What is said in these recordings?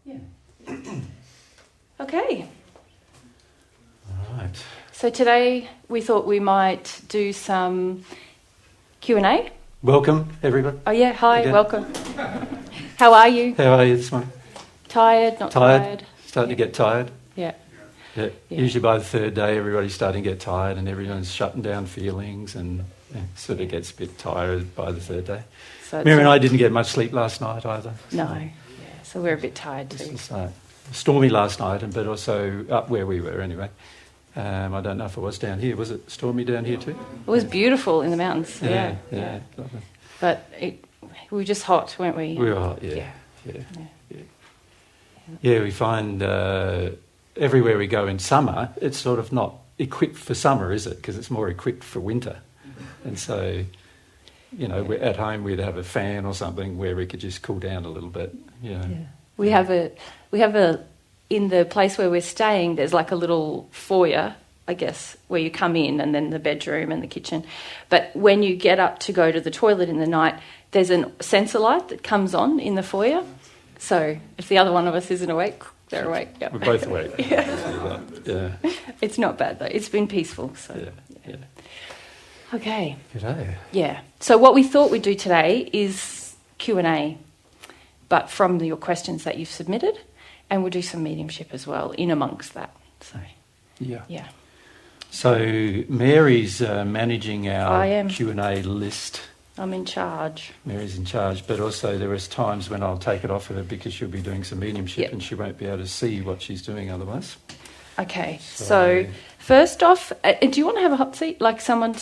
Yeah. Okay. All right. So today we thought we might do some Q&A. Welcome, everybody. Oh yeah, hi, Again. welcome. How are you? How are you this morning? Tired, not tired? Starting to get tired? Yeah. Yeah. Yeah. Usually by the third day everybody's starting to get tired and everyone's shutting down feelings and sort of gets a bit tired by the third day. So Mary and I didn't get much sleep last night either. No. Yeah, so we're a bit tired This too. was stormy last night, but also up where we were anyway. I don't know if it was down here. Was it stormy down here too? It was beautiful in the mountains. Yeah. Lovely. But we were just hot, weren't we? We were hot, yeah. We find everywhere we go in summer, it's sort of not equipped for summer, is it? Because it's more equipped for winter. And so, we're at home we'd have a fan or something where we could just cool down a little bit. Yeah. We have a in the place where we're staying, there's like a little foyer, I guess, where you come in and then the bedroom and the kitchen. But when you get up to go to the toilet in the night, there's a sensor light that comes on in the foyer. So if the other one of us isn't awake, they're awake. Yep. We're both awake. Yeah. It's not bad though. It's been peaceful. So. Yeah. Okay. G'day. Yeah. So what we thought we'd do today is Q&A, but from your questions that you've submitted, and we'll do some mediumship as well in amongst that. So. Yeah. So Mary's managing I am. our Q&A list. I'm in charge. Mary's in charge, but also there is times when I'll take it off of her because she'll be doing some mediumship Yep. and she won't be able to see what she's doing otherwise. Okay. So first off, do you want to have a hot seat, like someone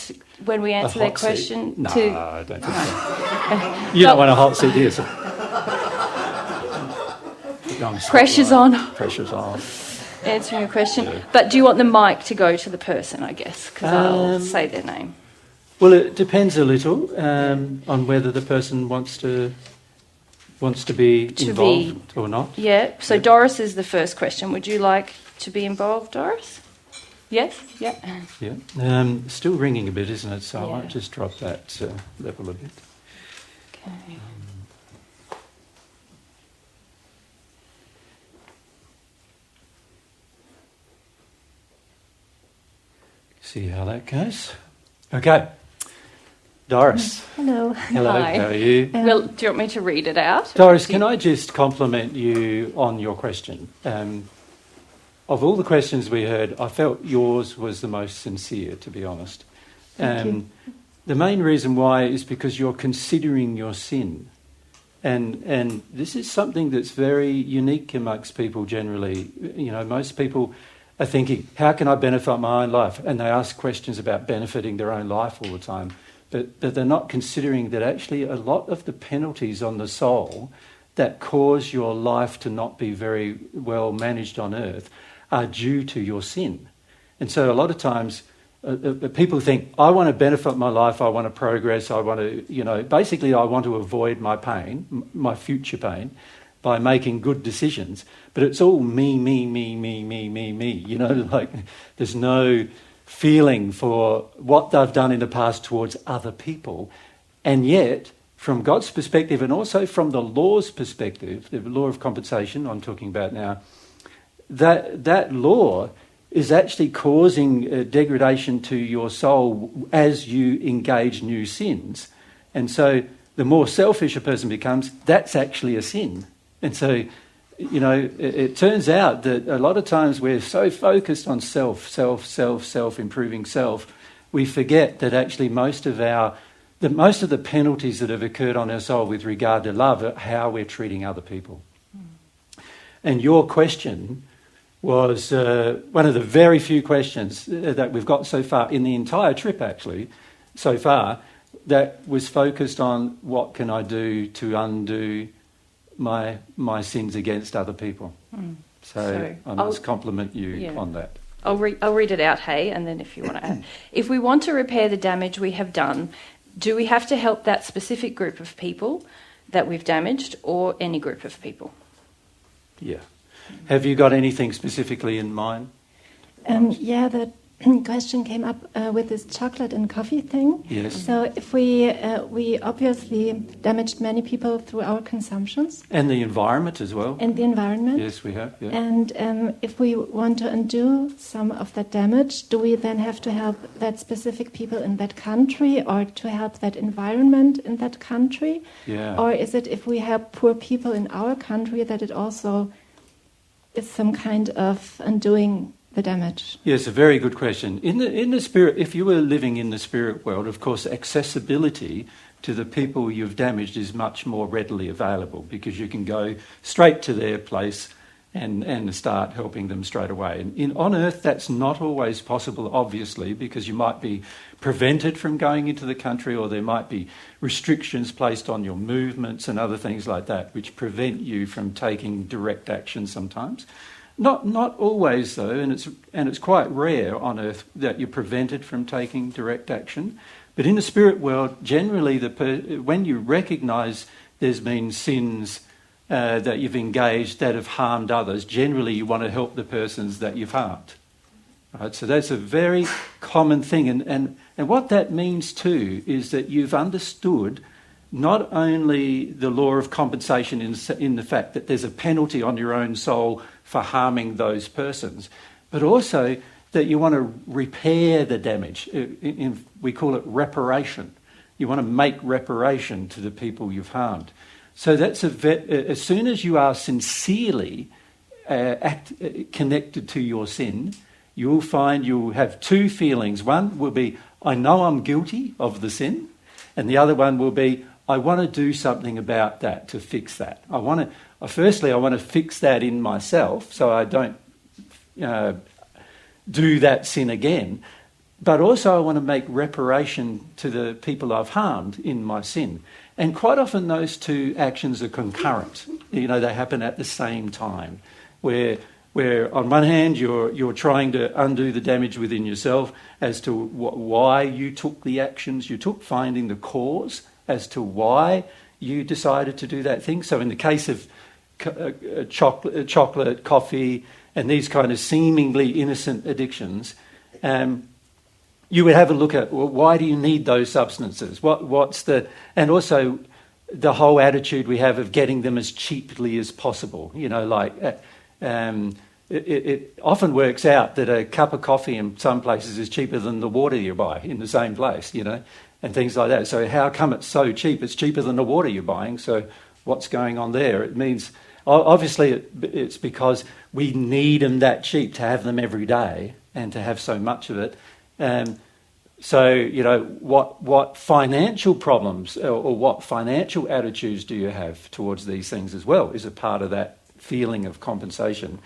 when we answer their hot seat? question? No, to... I don't think so. You don't want a hot seat, do you? So... Pressure's on. Pressure's on. Answering a question. Yeah. But do you want the mic to go to the person, I guess, because I'll say their name. Well, it depends a little on whether the person wants to be involved or not. Yeah. So Doris is the first question. Would you like to be involved, Doris? Yes? Yeah. Yeah. Still ringing a bit, isn't it? So I Yeah. might just drop that level a bit. Okay. See how that goes. Okay. Doris. Hello. Hello, Hi. how are you? Well, do you want me to read it out? Doris, can I just compliment you on your question? Of all the questions we heard, I felt yours was the most sincere, to be honest. Thank you. The main reason why is because you're considering your sin. And this is something that's very unique amongst people generally. Most people are thinking, how can I benefit my own life? And they ask questions about benefiting their own life all the time. But they're not considering that actually a lot of the penalties on the soul that cause your life to not be very well managed on earth are due to your sin. And so a lot of times people think, I want to benefit my life, I want to progress, I want to, basically I want to avoid my pain, my future pain, by making good decisions. But it's all me. Like there's no feeling for what they've done in the past towards other people. And yet, from God's perspective and also from the law's perspective, the law of compensation I'm talking about now, that law is actually causing degradation to your soul as you engage new sins. And so the more selfish a person becomes, that's actually a sin. And so, it turns out that a lot of times we're so focused on self, improving self, we forget that actually most of the penalties that have occurred on our soul with regard to love are how we're treating other people. And your question was one of the very few questions that we've got so far in the entire trip, actually, so far, that was focused on what can I do to undo my sins against other people. So I must compliment you on that. I'll read it out, hey, and then if you want to add. If we want to repair the damage we have done, do we have to help that specific group of people that we've damaged or any group of people? Yeah. Have you got anything specifically in mind? Yeah, that question came up with this chocolate and coffee thing. Yes. So if we obviously damaged many people through our consumptions. And the environment as well. And the environment. Yes, we have. Yeah. And if we want to undo some of that damage, do we then have to help that specific people in that country or to help that environment in that country? Yeah. Or is it if we help poor people in our country that it also is some kind of undoing the damage? Yes, a very good question. In the spirit, if you were living in the spirit world, of course, accessibility to the people you've damaged is much more readily available because you can go straight to their place and start helping them straight away. And on Earth, that's not always possible, obviously, because you might be prevented from going into the country, or there might be restrictions placed on your movements and other things like that, which prevent you from taking direct action sometimes. Not always, though, and it's quite rare on Earth that you're prevented from taking direct action. But in the spirit world, generally, when you recognise there's been sins that you've engaged that have harmed others, generally you want to help the persons that you've harmed. Right? So that's a very common thing. And what that means too is that you've understood not only the law of compensation in the fact that there's a penalty on your own soul for harming those persons, but also that you want to repair the damage. We call it reparation. You want to make reparation to the people you've harmed. So that's as soon as you are sincerely connected to your sin, you'll find you'll have two feelings. One will be, I know I'm guilty of the sin, and the other one will be, I want to do something about that to fix that. Firstly, I want to fix that in myself so I don't do that sin again. But also I want to make reparation to the people I've harmed in my sin. And quite often those two actions are concurrent. They happen at the same time. Where on one hand you're trying to undo the damage within yourself as to why you took the actions you took, finding the cause as to why you decided to do that thing. So in the case of chocolate, coffee, and these kind of seemingly innocent addictions, you would have a look at, well, why do you need those substances? And also the whole attitude we have of getting them as cheaply as possible. It often works out that a cup of coffee in some places is cheaper than the water you buy in the same place, and things like that. So how come it's so cheap? It's cheaper than the water you're buying, so what's going on there? It means, obviously, it's because we need them that cheap to have them every day and to have so much of it. So, what financial problems or what financial attitudes do you have towards these things as well is a part of that feeling of compensation.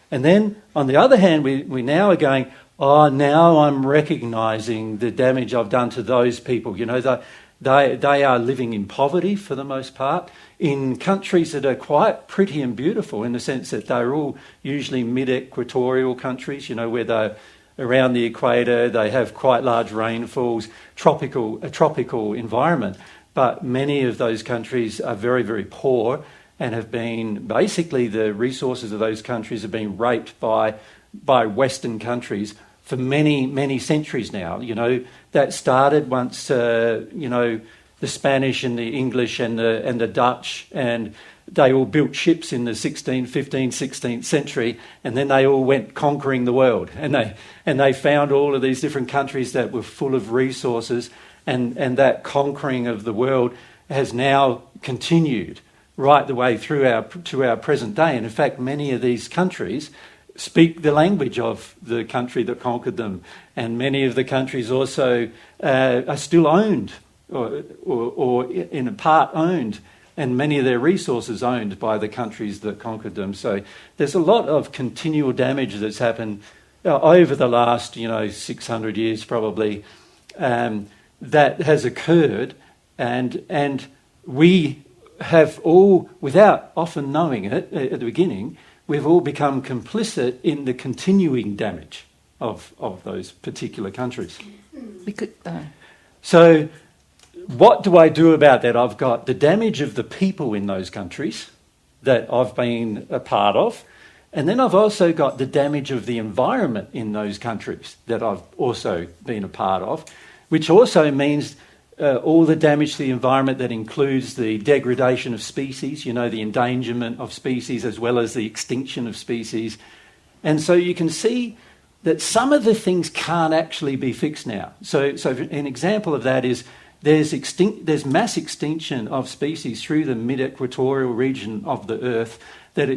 And then, on the other hand, we now are going, now I'm recognising the damage I've done to those people. They are living in poverty for the most part, in countries that are quite pretty and beautiful in the sense that they're all usually mid-equatorial countries, where they're around the equator, they have quite large rainfalls, a tropical environment. But many of those countries are very, very poor and have been, basically the resources of those countries have been raped by Western countries for many, many centuries now. That started once, the Spanish and the English and the Dutch, and they all built ships in the 16th century, and then they all went conquering the world, and they found all of these different countries that were full of resources, and that conquering of the world has now continued right the way through to our present day. And in fact, many of these countries speak the language of the country that conquered them, and many of the countries also are still owned or in a part owned, and many of their resources owned by the countries that conquered them. So there's a lot of continual damage that's happened over the last 600 years probably, that has occurred, and we have all, without often knowing it at the beginning, we've all become complicit in the continuing damage of those particular countries. So what do I do about that? I've got the damage of the people in those countries that I've been a part of, And then I've also got the damage of the environment in those countries that I've also been a part of, which also means all the damage to the environment that includes the degradation of species, the endangerment of species as well as the extinction of species. And so you can see that some of the things can't actually be fixed now. So an example of that is there's mass extinction of species through the mid-equatorial region of the Earth that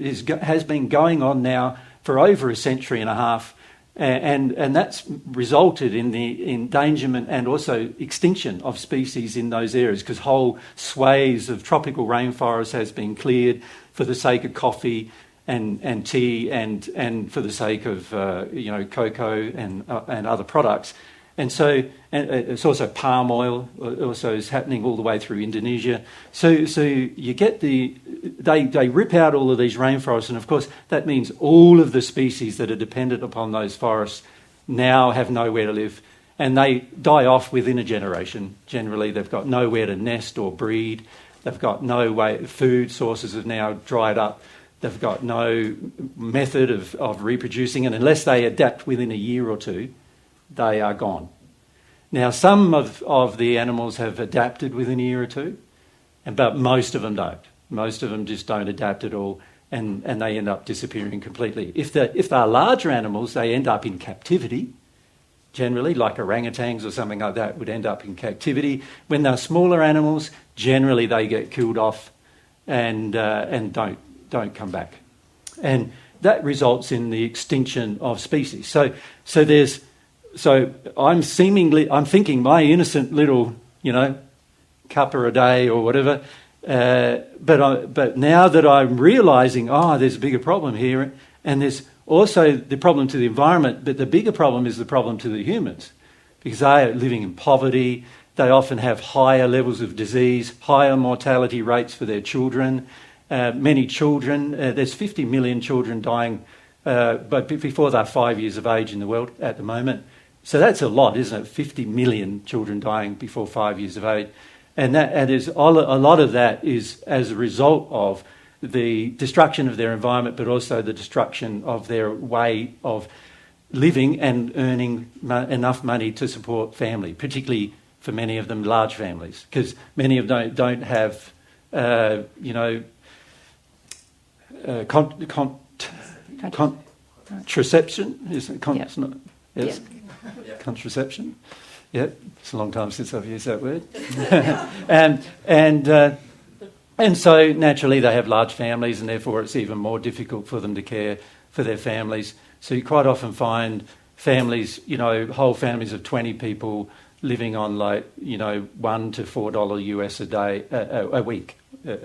has been going on now for over a century and a half, and that's resulted in the endangerment and also extinction of species in those areas, because whole swathes of tropical rainforest has been cleared for the sake of coffee and tea and for the sake of cocoa and other products. And so it's also palm oil also is happening all the way through Indonesia. So you get they rip out all of these rainforests, and of course that means all of the species that are dependent upon those forests now have nowhere to live, and they die off within a generation. Generally, they've got nowhere to nest or breed. They've got no way. Food sources have now dried up. They've got no method of reproducing, and unless they adapt within a year or two, they are gone. Now, some of the animals have adapted within a year or two, but most of them don't. Most of them just don't adapt at all, and they end up disappearing completely. If they're larger animals, they end up in captivity, generally, like orangutans or something like that would end up in captivity. When they're smaller animals, generally they get killed off and don't come back. And that results in the extinction of species. So I'm thinking my innocent little, cuppa a day or whatever, but now that I'm realising, there's a bigger problem here, and there's also the problem to the environment, but the bigger problem is the problem to the humans, because they are living in poverty. They often have higher levels of disease, higher mortality rates for their children. Many children, there's 50 million children dying but before they're 5 years of age in the world at the moment. So that's a lot, isn't it? 50 million children dying before 5 years of age. And a lot of that is as a result of the destruction of their environment, but also the destruction of their way of living and earning enough money to support family, particularly for many of them large families, because many of them don't have, contraception. Is it yes. Yep. Contraception. Yeah, it's a long time since I've used that word. And so naturally they have large families, and therefore it's even more difficult for them to care for their families. So you quite often find families, whole families of 20 people living on $1 to $4 US a day, a week,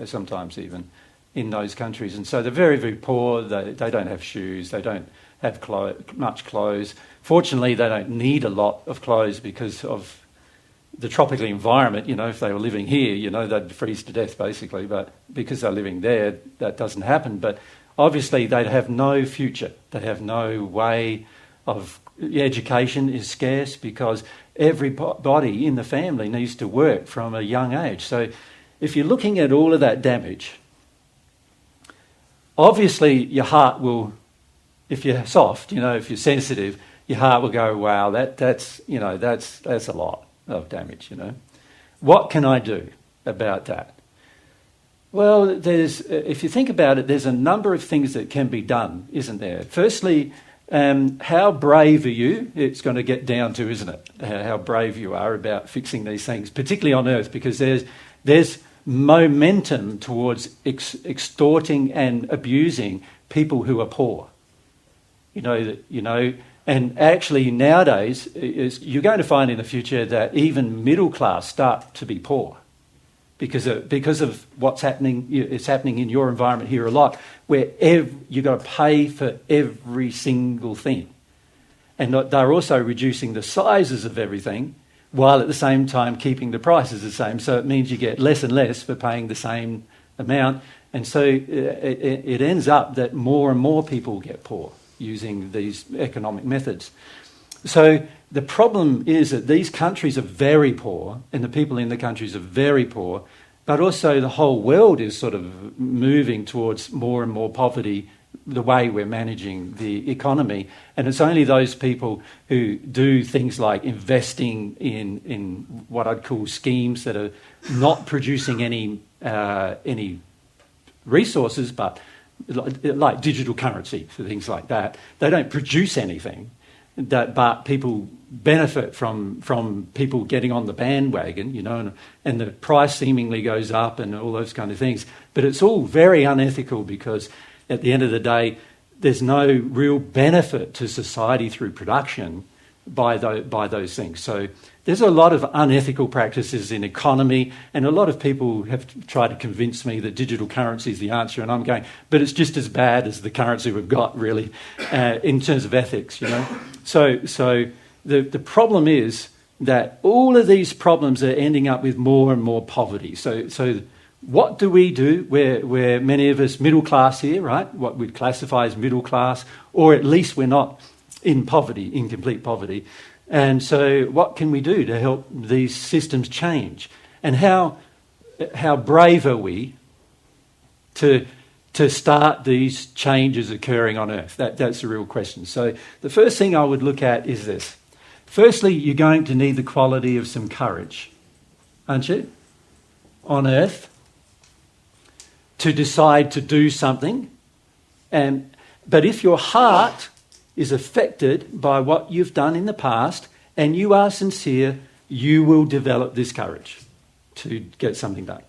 sometimes even, in those countries. And so they're very, very poor. They don't have shoes. They don't have much clothes. Fortunately, they don't need a lot of clothes because of the tropical environment. If they were living here, they'd freeze to death basically. But because they're living there, that doesn't happen. But obviously, they'd have no future. They have no way of... Education is scarce because everybody in the family needs to work from a young age. So if you're looking at all of that damage, obviously your heart will, if you're soft, if you're sensitive, your heart will go, wow, that's a lot of damage, What can I do about that? Well, if you think about it, there's a number of things that can be done, isn't there? Firstly, how brave are you? It's going to get down to, isn't it? How brave you are about fixing these things, particularly on Earth, because there's momentum towards extorting and abusing people who are poor. And actually nowadays you're going to find in the future that even middle class start to be poor because of what's happening. It's happening in your environment here a lot, where you've got to pay for every single thing. And they're also reducing the sizes of everything while at the same time keeping the prices the same. So it means you get less and less for paying the same amount. And so it ends up that more and more people get poor using these economic methods. So the problem is that these countries are very poor, and the people in the countries are very poor, but also the whole world is sort of moving towards more and more poverty the way we're managing the economy. And it's only those people who do things like investing in what I'd call schemes that are not producing any resources, but like digital currency, for things like that. They don't produce anything, but people benefit from people getting on the bandwagon, and the price seemingly goes up and all those kind of things. But it's all very unethical, because at the end of the day, there's no real benefit to society through production by those things. So there's a lot of unethical practices in economy, and a lot of people have tried to convince me that digital currency is the answer, and I'm going, but it's just as bad as the currency we've got, really, in terms of ethics, So the problem is that all of these problems are ending up with more and more poverty. So what do? We're many of us middle class here, right? What we'd classify as middle class, or at least we're not in poverty, in complete poverty. And so what can we do to help these systems change? And how brave are we to start these changes occurring on Earth? That's the real question. So the first thing I would look at is this. Firstly, you're going to need the quality of some courage, aren't you, on Earth, to decide to do something. But if your heart is affected by what you've done in the past and you are sincere, you will develop this courage to get something done.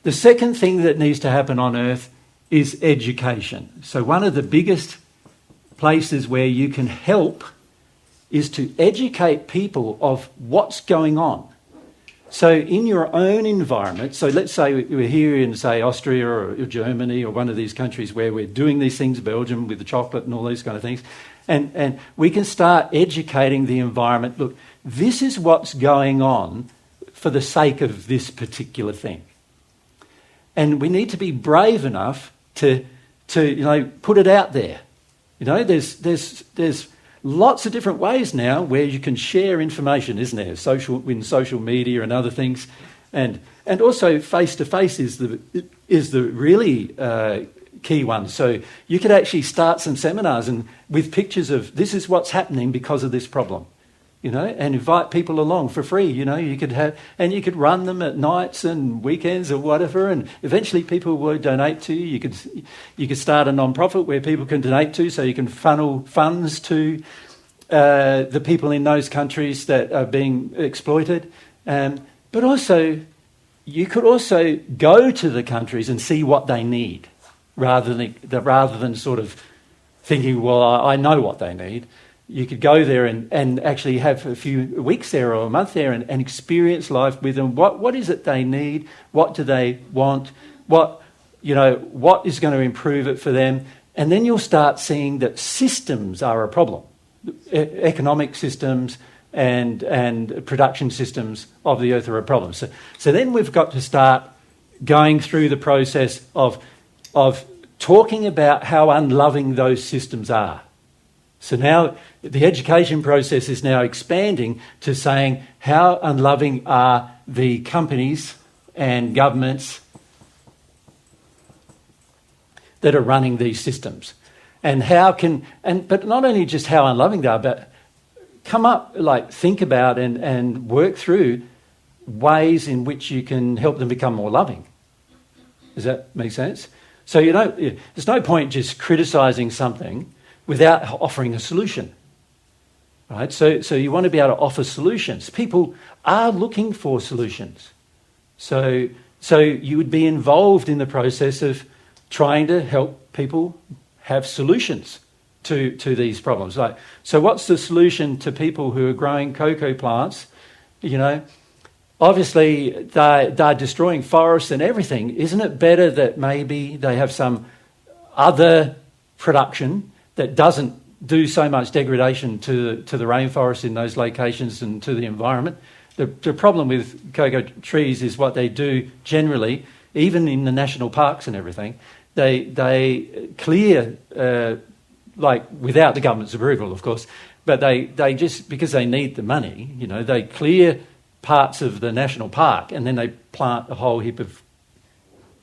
The second thing that needs to happen on Earth is education. So one of the biggest places where you can help is to educate people of what's going on. So in your own environment, so let's say we're here in, say, Austria or Germany or one of these countries where we're doing these things, Belgium with the chocolate and all these kind of things, and we can start educating the environment. Look, this is what's going on for the sake of this particular thing. And we need to be brave enough to put it out there. There's lots of different ways now where you can share information, isn't there? In social media and other things, and also face to face is the really key one. So you could actually start some seminars and with pictures of this is what's happening because of this problem, and invite people along for free. You could run them at nights and weekends or whatever, and eventually people will donate to you. You could start a non-profit where people can donate to, so you can funnel funds to the people in those countries that are being exploited. But also, you could also go to the countries and see what they need, rather than sort of thinking, well, I know what they need. You could go there and actually have a few weeks there or a month there and experience life with them. What is it they need? What do they want? What is going to improve it for them? And then you'll start seeing that systems are a problem. Economic systems and production systems of the earth are a problem. So then we've got to start going through the process of talking about how unloving those systems are. So now the education process is now expanding to saying how unloving are the companies and governments that are running these systems, and but not only just how unloving they are, but think about and work through ways in which you can help them become more loving. Does that make sense? So there's no point just criticising something without offering a solution, right? So you want to be able to offer solutions. People are looking for solutions. So you would be involved in the process of trying to help people have solutions to these problems. So what's the solution to people who are growing cocoa plants? Obviously they're destroying forests and everything. Isn't it better that maybe they have some other production that doesn't do so much degradation to the rainforest in those locations and to the environment? The problem with cocoa trees is what they do generally, even in the national parks and everything. They clear, without the government's approval, of course, but they just, because they need the money, they clear parts of the national park and then they plant a whole heap of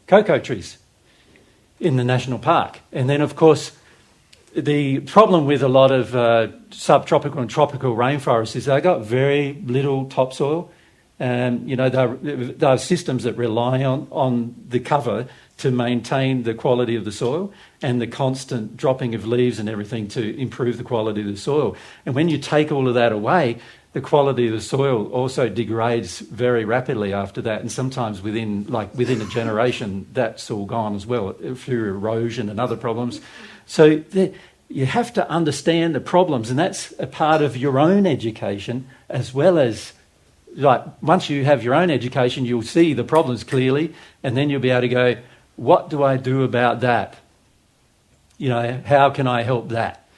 cocoa trees in the national park. And then, of course, the problem with a lot of subtropical and tropical rainforests is they've got very little topsoil. They're systems that rely on the cover to maintain the quality of the soil and the constant dropping of leaves and everything to improve the quality of the soil. And when you take all of that away, the quality of the soil also degrades very rapidly after that, and sometimes within a generation, that's all gone as well through erosion and other problems. So you have to understand the problems, and that's a part of your own education as well as, like, once you have your own education, you'll see the problems clearly, and then you'll be able to go, what do I do about that? How can I help that?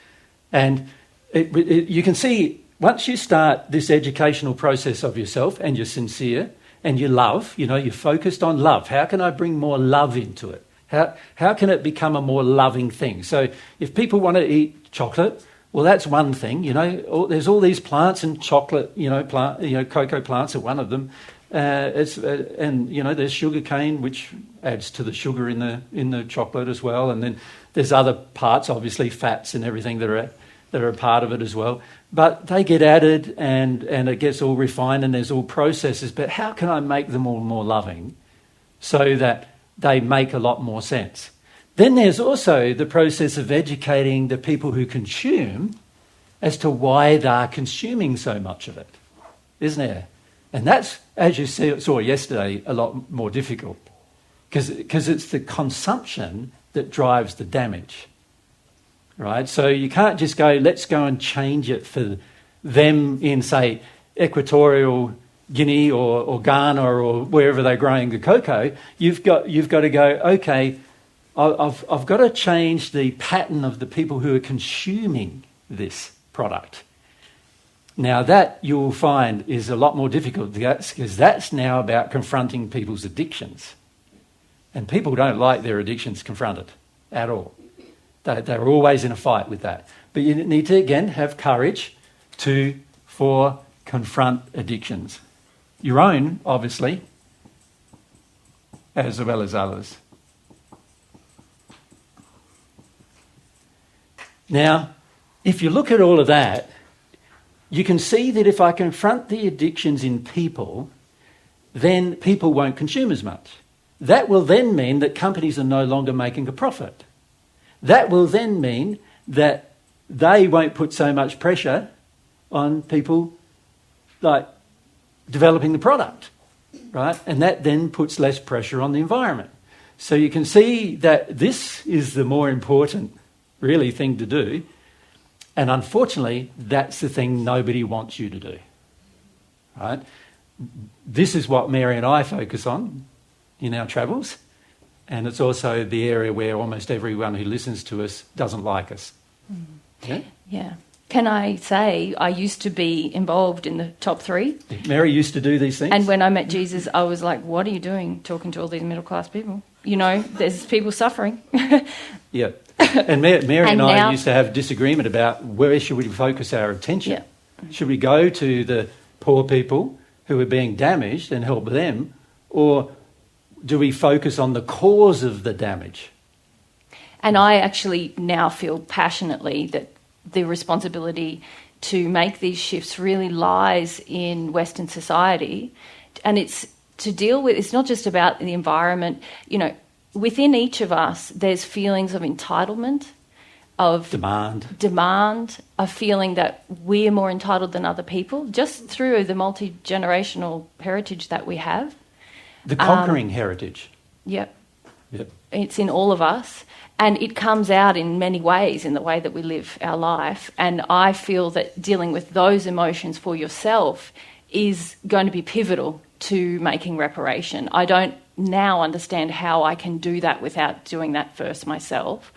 And you can see, once you start this educational process of yourself and you're sincere and you love, you're focused on love. How can I bring more love into it? How can it become a more loving thing? So if people want to eat chocolate, well, that's one thing. There's all these plants and chocolate, cocoa plants are one of them. There's sugar cane, which adds to the sugar in the chocolate as well. And then there's other parts, obviously fats and everything that are a part of it as well. But they get added and it gets all refined and there's all processes. But how can I make them all more loving so that they make a lot more sense? Then there's also the process of educating the people who consume as to why they're consuming so much of it, isn't there? And that's, as you saw yesterday, a lot more difficult because it's the consumption that drives the damage, right? So you can't just go, let's go and change it for them in, say, Equatorial Guinea or Ghana or wherever they're growing the cocoa. You've got to go, okay, I've got to change the pattern of the people who are consuming this product. Now that you'll find is a lot more difficult because that's now about confronting people's addictions. And people don't like their addictions confronted at all. They're always in a fight with that. But you need to, again, have courage to confront addictions. Your own, obviously, as well as others. Now, if you look at all of that, you can see that if I confront the addictions in people, then people won't consume as much. That will then mean that companies are no longer making a profit. That will then mean that they won't put so much pressure on people like developing the product, right? And that then puts less pressure on the environment. So you can see that this is the more important, really, thing to do. And unfortunately, that's the thing nobody wants you to do, right? This is what Mary and I focus on in our travels. And it's also the area where almost everyone who listens to us doesn't like us. Yeah? Yeah. Can I say I used to be involved in the top 3? Mary used to do these things. And when I met Jesus, I was like, what are you doing talking to all these middle-class people? There's people suffering. Yeah. And Mary and I used to have disagreement about where should we focus our attention. Yeah. Should we go to the poor people who are being damaged and help them, or do we focus on the cause of the damage? And I actually now feel passionately that the responsibility to make these shifts really lies in Western society. And it's to deal with, it's not just about the environment. Within each of us, there's feelings of entitlement, of demand, a feeling that we're more entitled than other people, just through the multi-generational heritage that we have. The conquering heritage. Yep. Yep. It's in all of us. And it comes out in many ways in the way that we live our life. And I feel that dealing with those emotions for yourself is going to be pivotal to making reparation. I don't now understand how I can do that without doing that first myself.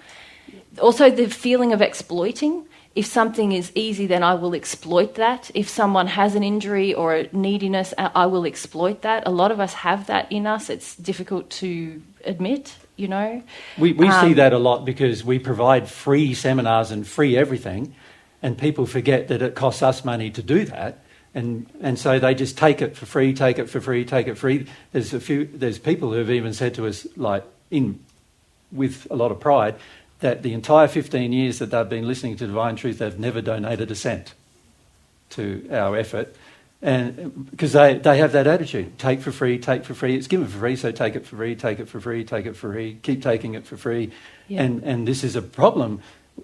Also, the feeling of exploiting. If something is easy, then I will exploit that. If someone has an injury or a neediness, I will exploit that. A lot of us have that in us. It's difficult to admit, We see that a lot because we provide free seminars and free everything, and people forget that it costs us money to do that. And so they just take it for free. There's people who have even said to us, with a lot of pride, that the entire 15 years that they've been listening to Divine Truth, they've never donated a cent to our effort. And because they have that attitude, take for free, it's given for free, so take it for free, take it for free, take it for free, keep taking it for free. Yeah. And this is a problem.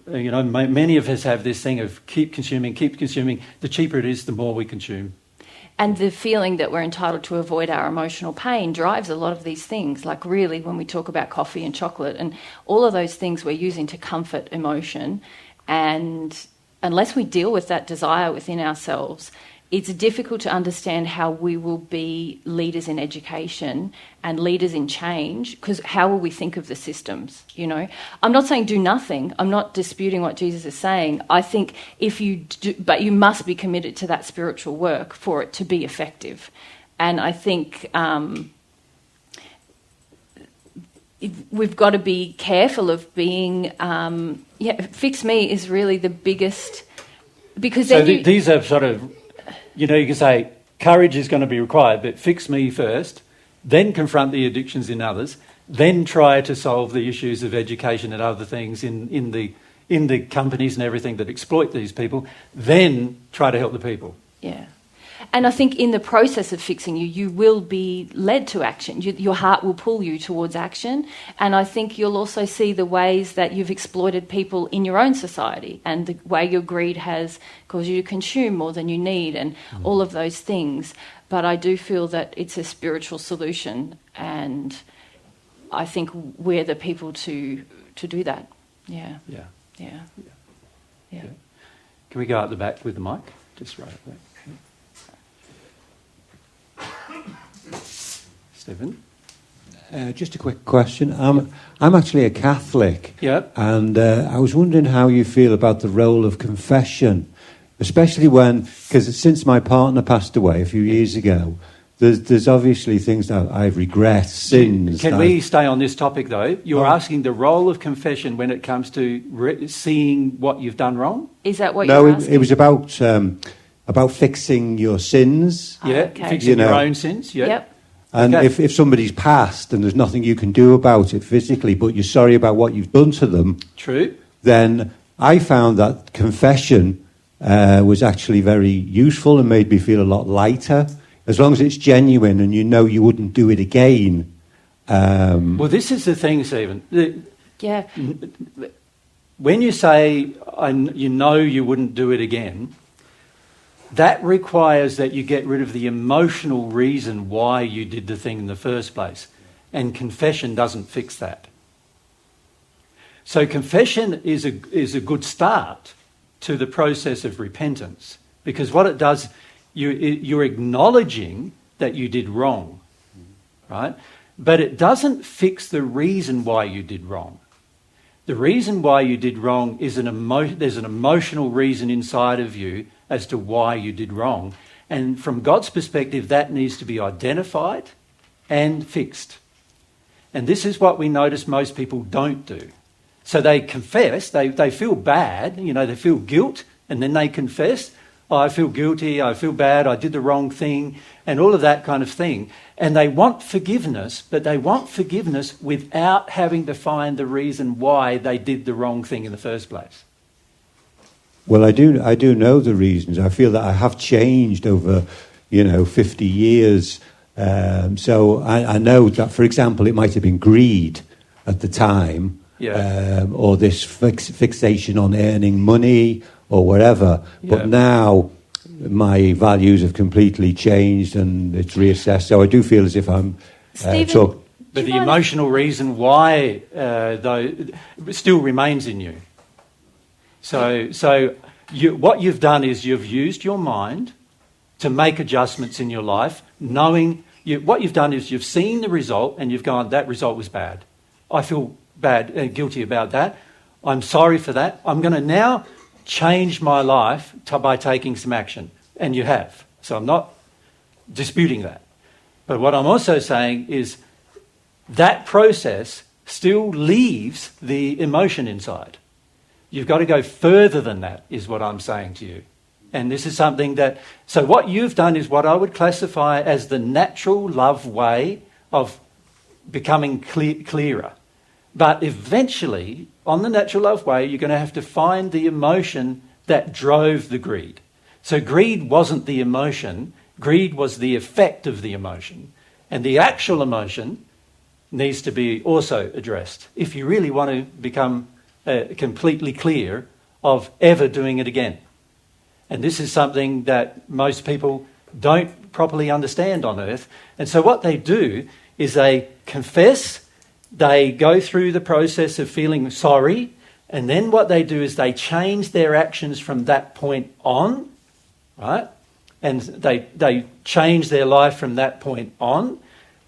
You know, many of us have this thing of keep consuming. The cheaper it is, the more we consume. And the feeling that we're entitled to avoid our emotional pain drives a lot of these things. Like really, when we talk about coffee and chocolate and all of those things we're using to comfort emotion, and unless we deal with that desire within ourselves, it's difficult to understand how we will be leaders in education and leaders in change, because how will we think of the systems, you know? I'm not saying do nothing. I'm not disputing what Jesus is saying. I think if you do, but you must be committed to that spiritual work for it to be effective. And I think we've got to be careful of being, fix me is really the biggest, because so then these are sort of, you know, you can say courage is going to be required, but fix me first, then confront the addictions in others, then try to solve the issues of education and other things in the companies and everything that exploit these people, then try to help the people. Yeah. And I think in the process of fixing you, you will be led to action. Your heart will pull you towards action. And I think you'll also see the ways that you've exploited people in your own society and the way your greed has caused you to consume more than you need and all of those things. But I do feel that it's a spiritual solution, and I think we're the people to do that. Yeah. Yeah. Yeah. Yeah. Can we go up the back with the mic? Just right up there. Stephen? Just a quick question. I'm actually a Catholic. Yep. And I was wondering how you feel about the role of confession, especially because since my partner passed away a few years ago, there's obviously things that I regret, sins. Can we stay on this topic, though? You're asking the role of confession when it comes to seeing what you've done wrong? Is that what you're asking? No, it was about fixing your sins. Yeah, okay. fixing your own sins. Yeah. Yep. And okay. if somebody's passed and there's nothing you can do about it physically, but you're sorry about what you've done to them, True. then I found that confession was actually very useful and made me feel a lot lighter. As long as it's genuine and you know you wouldn't do it again. Well, this is the thing, Stephen. Yeah. When you say, you know you wouldn't do it again, that requires that you get rid of the emotional reason why you did the thing in the first place. And confession doesn't fix that. So confession is a good start to the process of repentance, because what it does, you're acknowledging that you did wrong, right? But it doesn't fix the reason why you did wrong. The reason why you did wrong is there's an emotional reason inside of you as to why you did wrong. And from God's perspective, that needs to be identified and fixed. And this is what we notice most people don't do. So they confess, they feel bad, they feel guilt, and then they confess, oh, I feel guilty, I feel bad, I did the wrong thing, and all of that kind of thing. And they want forgiveness, but they want forgiveness without having to find the reason why they did the wrong thing in the first place. Well, I do know the reasons. I feel that I have changed over, 50 years. So I know that, for example, it might have been greed at the time, or this fixation on earning money or whatever. Yeah. But now my values have completely changed and it's reassessed. So I do feel as if I'm... Stephen, but the emotional reason why, though, still remains in you. So what you've done is you've used your mind to make adjustments in your life, knowing what you've done is you've seen the result and you've gone, that result was bad. I feel bad and guilty about that. I'm sorry for that. I'm going to now change my life by taking some action. And you have. So I'm not disputing that. But what I'm also saying is that process still leaves the emotion inside. You've got to go further than that, is what I'm saying to you. And this is something that... So what you've done is what I would classify as the natural love way of becoming clearer. But eventually, on the natural love way, you're going to have to find the emotion that drove the greed. So greed wasn't the emotion, greed was the effect of the emotion. And the actual emotion needs to be also addressed if you really want to become completely clear of ever doing it again. And this is something that most people don't properly understand on earth. And so what they do is they confess, they go through the process of feeling sorry, and then what they do is they change their actions from that point on, right? And they change their life from that point on.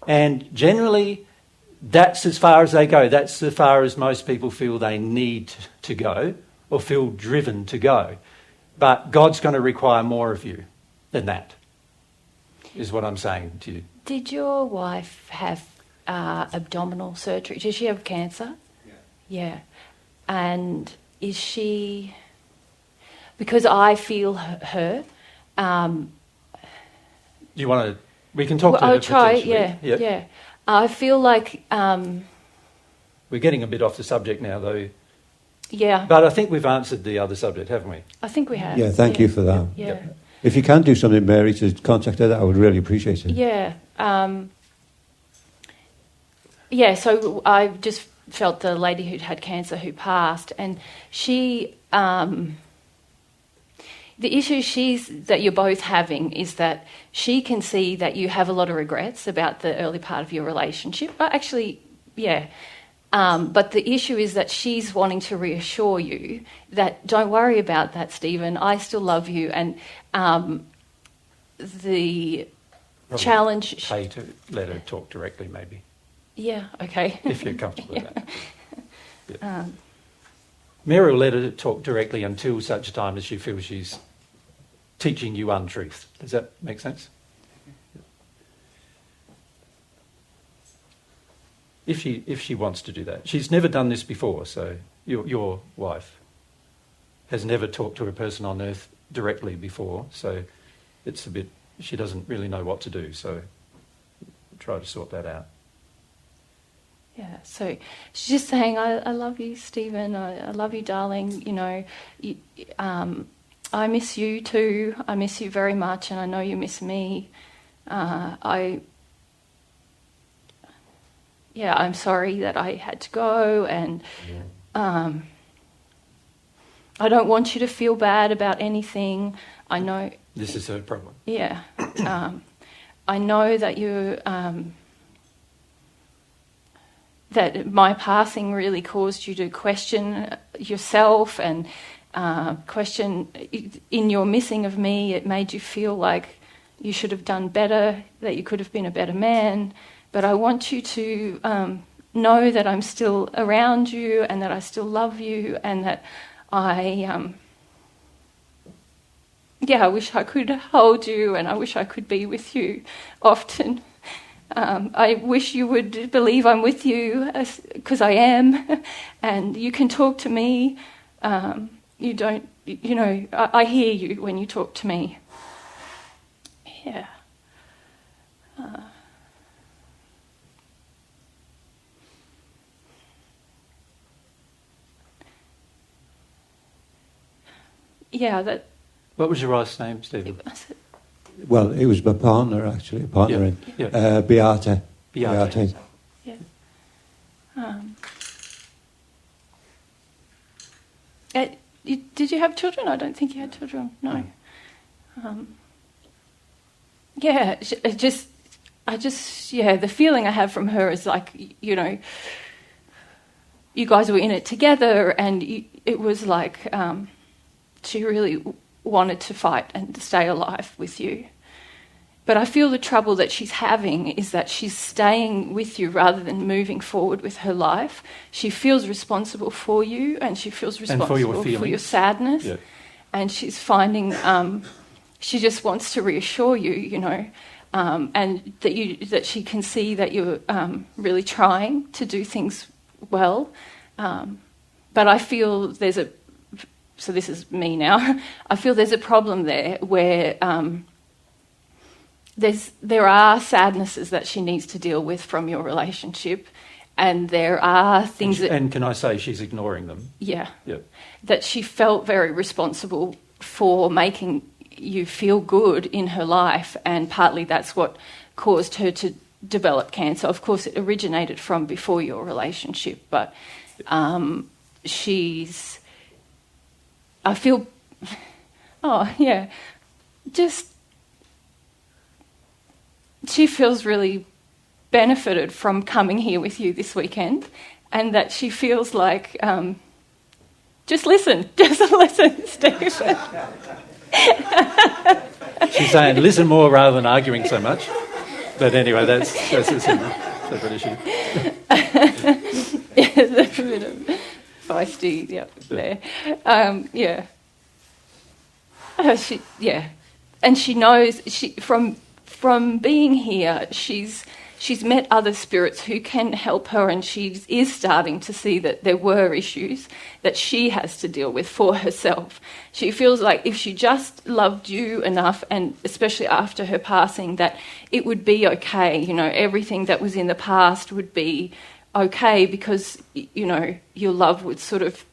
And generally, that's as far as they go. That's as far as most people feel they need to go or feel driven to go. But God's going to require more of you than that, is what I'm saying to you. Did your wife have abdominal surgery? Did she have cancer? Yeah. And is she... Because I feel her... Do you want to... We can talk to her I'll try, potentially. yeah. I feel like... We're getting a bit off the subject now, though. Yeah. But I think we've answered the other subject, haven't we? I think we have. Yeah, thank you for that. Yeah. If you can do something, Mary, to contact her, I would really appreciate it. Yeah. So I just felt the lady who'd had cancer who passed, and she... the issue that you're both having is that she can see that you have a lot of regrets about the early part of your relationship. But actually, yeah. But the issue is that she's wanting to reassure you that don't worry about that, Stephen. I still love you. And the Probably challenge... pay to let her talk directly, maybe, Yeah, okay. if you're comfortable with that. Yeah. Mary will let her talk directly until such time as she feels she's teaching you untruth. Does that make sense? If she wants to do that. She's never done this before, so your wife has never talked to a person on earth directly before, so it's a bit... She doesn't really know what to do, so try to sort that out. Yeah, so she's just saying, I love you, Stephen. I love you, darling. You know, I miss you too. I miss you very much, and I know you miss me. I'm sorry that I had to go, and I don't want you to feel bad about anything. I know... This is her problem. Yeah. I know that you... that my passing really caused you to question yourself and question in your missing of me. It made you feel like you should have done better, that you could have been a better man. But I want you to know that I'm still around you and that I still love you and that I wish I could hold you and I wish I could be with you often. I wish you would believe I'm with you, because I am, and you can talk to me. I hear you when you talk to me. Yeah. What was your wife's name, Stephen? Well, it was my partner, actually, in Beate. Beate. Yeah. Did you have children? I don't think you had children. No. The feeling I have from her is like, you know, you guys were in it together, and it was like she really wanted to fight and to stay alive with you. But I feel the trouble that she's having is that she's staying with you rather than moving forward with her life. She feels responsible for you, and she feels responsible for your sadness. Yeah. And she's finding, she just wants to reassure you, you know, and that she can see that you're really trying to do things well. But I feel so this is me now, I feel there's a problem there where there are sadnesses that she needs to deal with from your relationship, And there are things that... And can I say she's ignoring them? Yeah. Yep. That she felt very responsible for making you feel good in her life, and partly that's what caused her to develop cancer. Of course, it originated from before your relationship, but she's... I feel... Oh, yeah. Just... She feels really benefited from coming here with you this weekend, and that she feels like... just listen, Steve. She's saying listen more rather than arguing so much. But anyway, that's a separate issue. Yeah, there's a bit of feisty, there. And she knows from being here, she's met other spirits who can help her, and she is starting to see that there were issues that she has to deal with for herself. She feels like if she just loved you enough, and especially after her passing, that it would be okay. You know, everything that was in the past would be okay because, you know, your love would sort of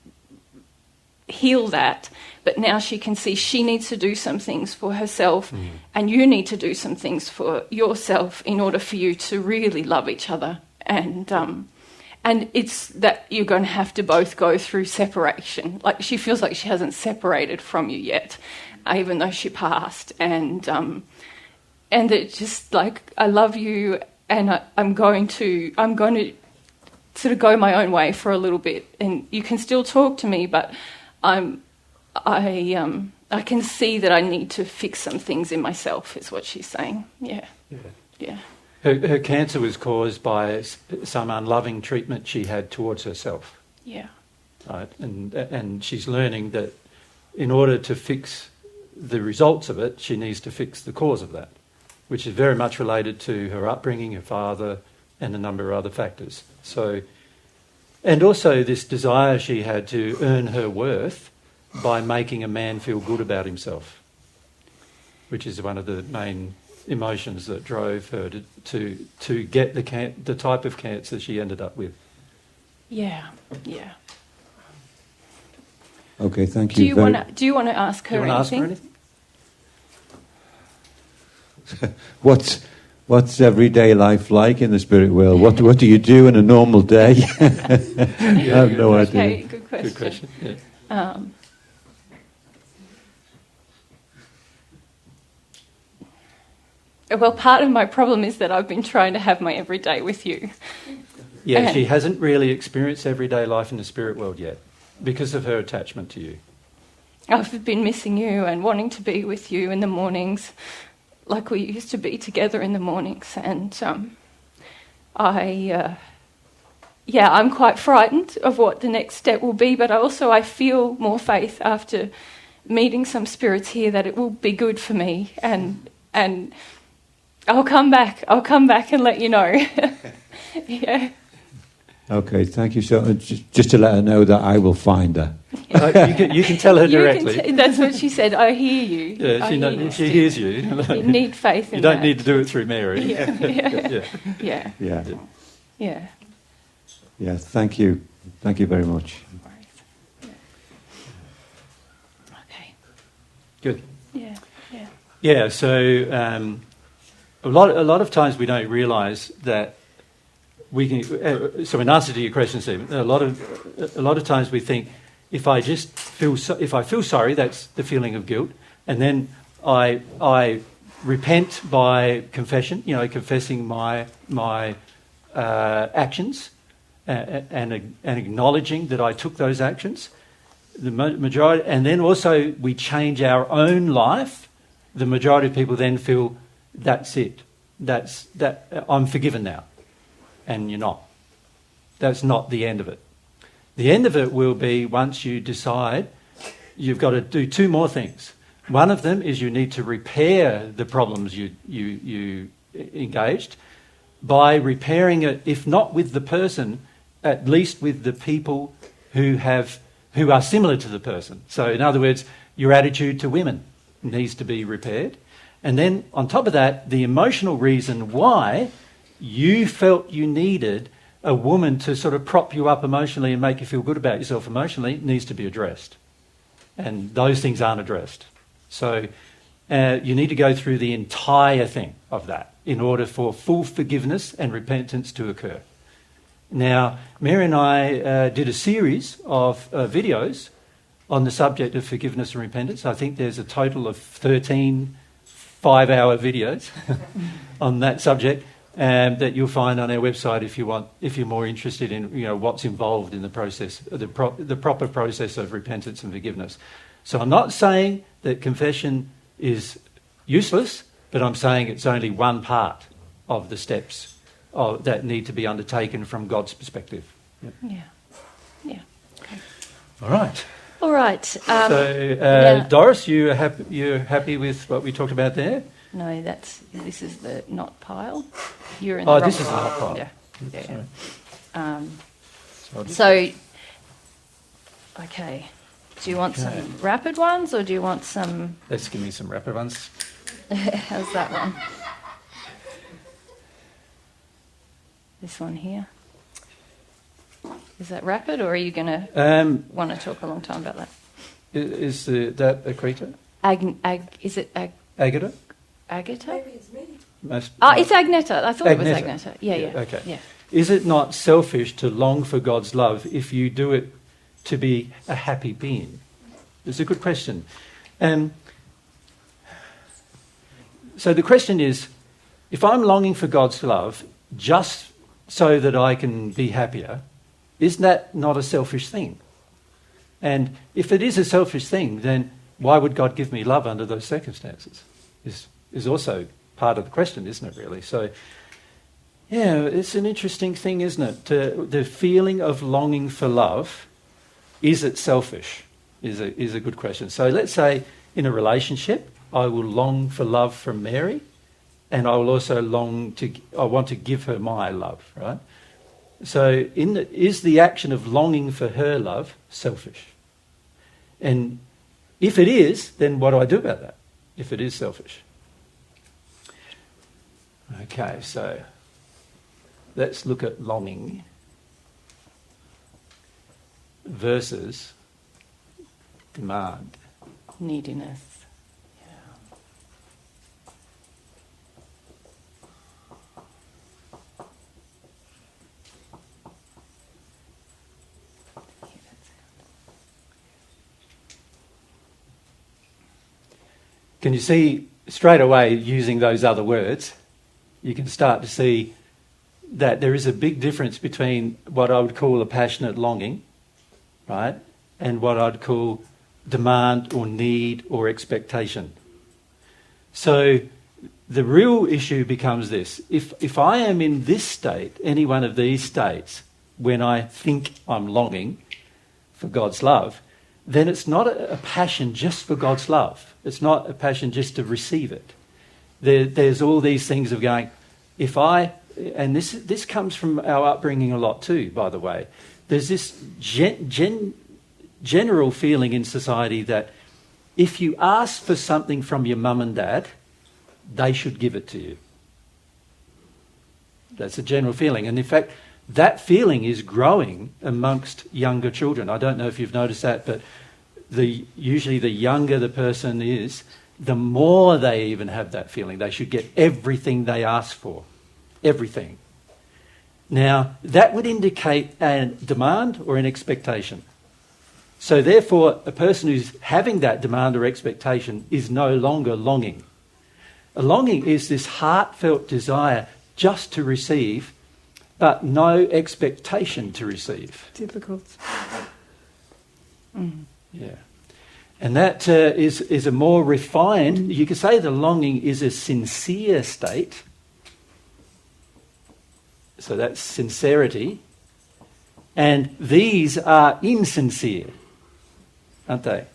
heal that. But now she can see she needs to do some things for herself, and you need to do some things for yourself in order for you to really love each other. And it's that you're going to have to both go through separation. Like, she feels like she hasn't separated from you yet, even though she passed. And it's just like, I love you, and I'm going to sort of go my own way for a little bit. And you can still talk to me, but I can see that I need to fix some things in myself, is what she's saying. Yeah. Her cancer was caused by some unloving treatment she had towards herself. Yeah. Right, and she's learning that in order to fix the results of it, she needs to fix the cause of that, which is very much related to her upbringing, her father, and a number of other factors. So, and also this desire she had to earn her worth by making a man feel good about himself, which is one of the main emotions that drove her to get the type of cancer she ended up with. Yeah. Okay, thank Do you. you want to ask her anything? What's everyday life like in the spirit world? What do you do in a normal day? I have no idea. Okay, good question. Good question. Yeah. Well, part of my problem is that I've been trying to have my everyday with you. Yeah, she hasn't really experienced everyday life in the spirit world yet because of her attachment to you. I've been missing you and wanting to be with you in the mornings, like we used to be together in the mornings. And I'm quite frightened of what the next step will be, but I feel more faith after meeting some spirits here that it will be good for me, and I'll come back and let you know. Yeah. Okay, thank you. So just to let her know that I will find her. You can tell her directly. That's what she said. I hear you. Yeah, she hears you. You need faith in You don't that. need to do it through Mary. Yeah. Yeah, thank you. Thank you very much. Okay. Good. Yeah. Yeah, so a lot of times we don't realise that we can. So in answer to your question, Stephen, a lot of times we think if I feel sorry, that's the feeling of guilt, and then I repent by confession, confessing my actions and acknowledging that I took those actions. The majority, and then also we change our own life. The majority of people then feel that's it. That I'm forgiven now, and you're not. That's not the end of it. The end of it will be once you decide you've got to do two more things. One of them is you need to repair the problems you engaged by repairing it, if not with the person, at least with the people who are similar to the person. So in other words, your attitude to women needs to be repaired. And then on top of that, the emotional reason why you felt you needed a woman to sort of prop you up emotionally and make you feel good about yourself emotionally needs to be addressed. And those things aren't addressed. So you need to go through the entire thing of that in order for full forgiveness and repentance to occur. Now, Mary and I did a series of videos on the subject of forgiveness and repentance. I think there's a total of 13 5-hour videos on that subject that you'll find on our website if you're more interested in what's involved in the process, the proper process of repentance and forgiveness. So I'm not saying that confession is useless, but I'm saying it's only one part of the steps that need to be undertaken from God's perspective. Yep. Yeah. Okay. All right. All right. Doris, you're happy with what we talked about there? No, this is the knot pile. You're in the this is the knot pile. Yeah. Okay. Do you want some rapid ones or do you want some... Let's give me some rapid ones. How's that one? This one here. Is that rapid, or are you going to want to talk a long time about that? Is that Akrita? Is it Agata? Agata? Maybe it's me. It's Agneta. I thought it was Agneta. Yeah. Okay. Yeah. Is it not selfish to long for God's love if you do it to be a happy being? It's a good question. So the question is, if I'm longing for God's love just so that I can be happier, isn't that not a selfish thing? And if it is a selfish thing, then why would God give me love under those circumstances? Is also part of the question, isn't it, really? So, yeah, it's an interesting thing, isn't it? The feeling of longing for love, is it selfish, is a good question. So let's say in a relationship, I will long for love from Mary, and I will also I want to give her my love, right? So is the action of longing for her love selfish? And if it is, then what do I do about that, if it is selfish? Okay, so let's look at longing versus demand. Neediness. Can you see straight away, using those other words, you can start to see that there is a big difference between what I would call a passionate longing, right, and what I'd call demand or need or expectation. So the real issue becomes this. If I am in this state, any one of these states, when I think I'm longing for God's love, then it's not a passion just for God's love. It's not a passion just to receive it. There's all these things of going, and this comes from our upbringing a lot too, by the way. There's this general feeling in society that if you ask for something from your mum and dad, they should give it to you. That's a general feeling. And in fact, that feeling is growing amongst younger children. I don't know if you've noticed that, but usually the younger the person is, the more they even have that feeling. They should get everything they ask for. Everything. Now, that would indicate a demand or an expectation. So therefore, a person who's having that demand or expectation is no longer longing. A longing is this heartfelt desire just to receive, but no expectation to receive. Difficult. Mm. Yeah. And that is a more refined, you could say the longing is a sincere state. So that's sincerity. And these are insincere, aren't they?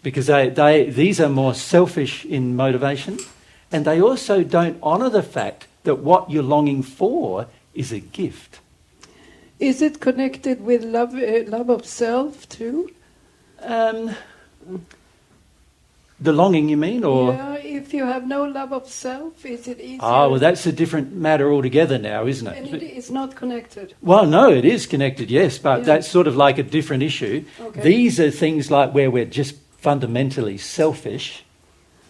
Because these are more selfish in motivation, and they also don't honour the fact that what you're longing for is a gift. Is it connected with love of self too? The longing, you mean, or yeah, if you have no love of self, is it easier? Oh, well, that's a different matter altogether now, isn't it? And it is not connected. Well, no, it is connected, yes, but Yeah. that's sort of like a different issue. Okay. These are things like where we're just fundamentally selfish.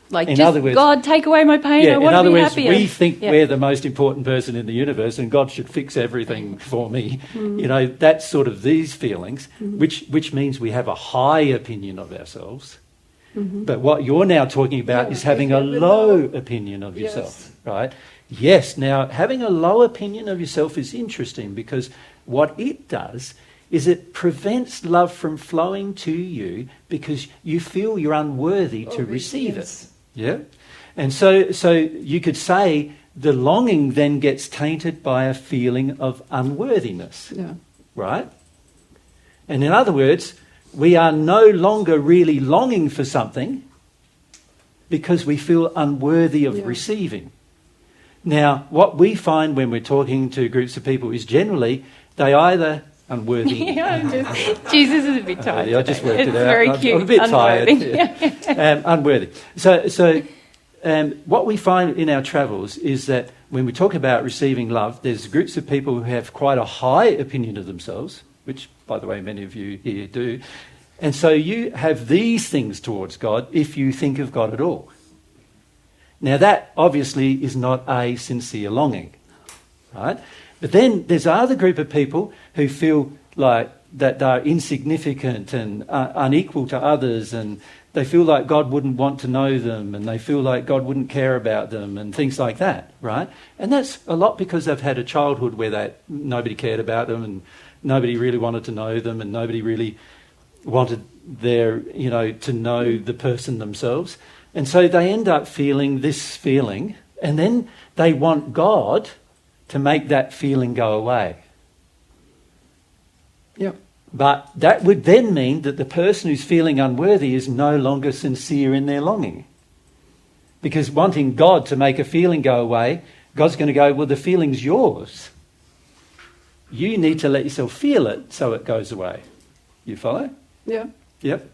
Like, In just, other words- God, take away my pain. I in want to other be words, happier. we think Yeah. we're the most important person in the universe and God should fix everything for me. You know, that's sort of these feelings, which means we have a high opinion of ourselves. But what you're now talking about Yeah, is having if a you have a low low- opinion of yourself, Yes. right? Yes, now having a low opinion of yourself is interesting because what it does is it prevents love from flowing to you because you feel you're unworthy to Of it, receive yes. it. Yeah? And so you could say the longing then gets tainted by a feeling of unworthiness, Yeah. right? And in other words, we are no longer really longing for something because we feel unworthy of Yeah. receiving. Now, what we find when we're talking to groups of people is generally they either unworthy. Yeah, I'm just, Jesus is a bit tired. I just worked it's it out. very I'm cute. a bit unworthy. tired. Unworthy. So what we find in our travels is that when we talk about receiving love, there's groups of people who have quite a high opinion of themselves, which, by the way, many of you here do. And so you have these things towards God if you think of God at all. Now that obviously is not a sincere longing, right? But then there's another group of people who feel like that they're insignificant and unequal to others, and they feel like God wouldn't want to know them, and they feel like God wouldn't care about them, and things like that, right? And that's a lot because they've had a childhood where nobody cared about them, and nobody really wanted to know them, and nobody really wanted to know the person themselves. And so they end up feeling this feeling, and then they want God to make that feeling go away. Yeah. But that would then mean that the person who's feeling unworthy is no longer sincere in their longing. Because wanting God to make a feeling go away, God's going to go, well, the feeling's yours. You need to let yourself feel it so it goes away. You follow? Yeah. Yep.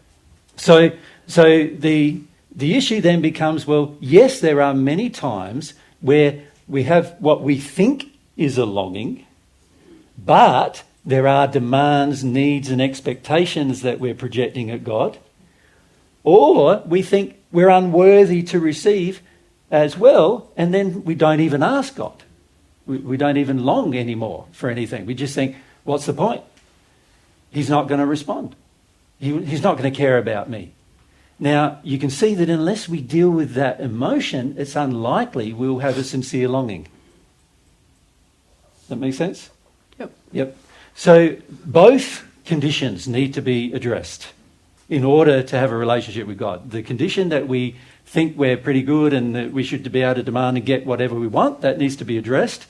So the issue then becomes, well, yes, there are many times where we have what we think is a longing, but there are demands, needs and expectations that we're projecting at God. Or we think we're unworthy to receive as well, and then we don't even ask God. We don't even long anymore for anything. We just think, what's the point? He's not going to respond. He's not going to care about me. Now, you can see that unless we deal with that emotion, it's unlikely we'll have a sincere longing. Does that make sense? Yep. Yep. So both conditions need to be addressed in order to have a relationship with God. The condition that we think we're pretty good and that we should be able to demand and get whatever we want, that needs to be addressed.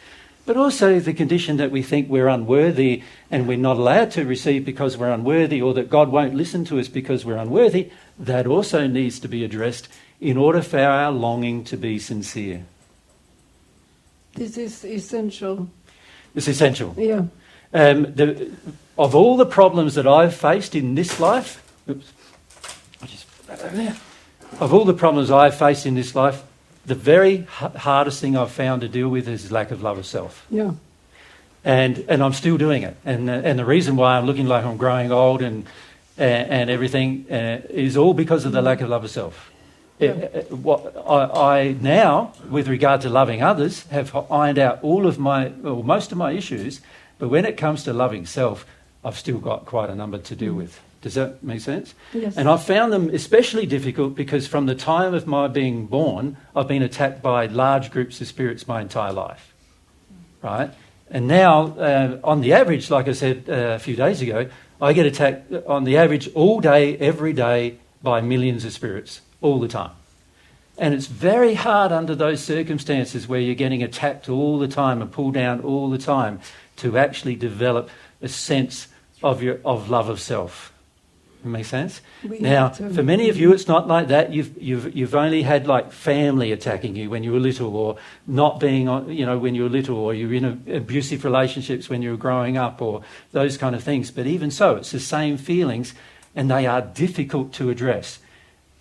But also the condition that we think we're unworthy and we're not allowed to receive because we're unworthy, or that God won't listen to us because we're unworthy, that also needs to be addressed in order for our longing to be sincere. This is essential. It's essential. Yeah. Of all the problems that I've faced in this life, of all the problems I've faced in this life, the very hardest thing I've found to deal with is lack of love of self. Yeah. And I'm still doing it. And the reason why I'm looking like I'm growing old and everything is all because of the lack of love of self. Yeah. What I now, with regard to loving others, have ironed out most of my issues, but when it comes to loving self, I've still got quite a number to deal with. Does that make sense? Yes. And I've found them especially difficult because from the time of my being born, I've been attacked by large groups of spirits my entire life, right? And now, on the average, like I said a few days ago, I get attacked on the average all day, every day, by millions of spirits, all the time. And it's very hard under those circumstances where you're getting attacked all the time and pulled down all the time to actually develop a sense of love of self. Make sense? Now, for many of you, it's not like that. You've only had like family attacking you when you were little, or not being, when you were little, or you're in abusive relationships when you were growing up, or those kind of things. But even so, it's the same feelings, and they are difficult to address.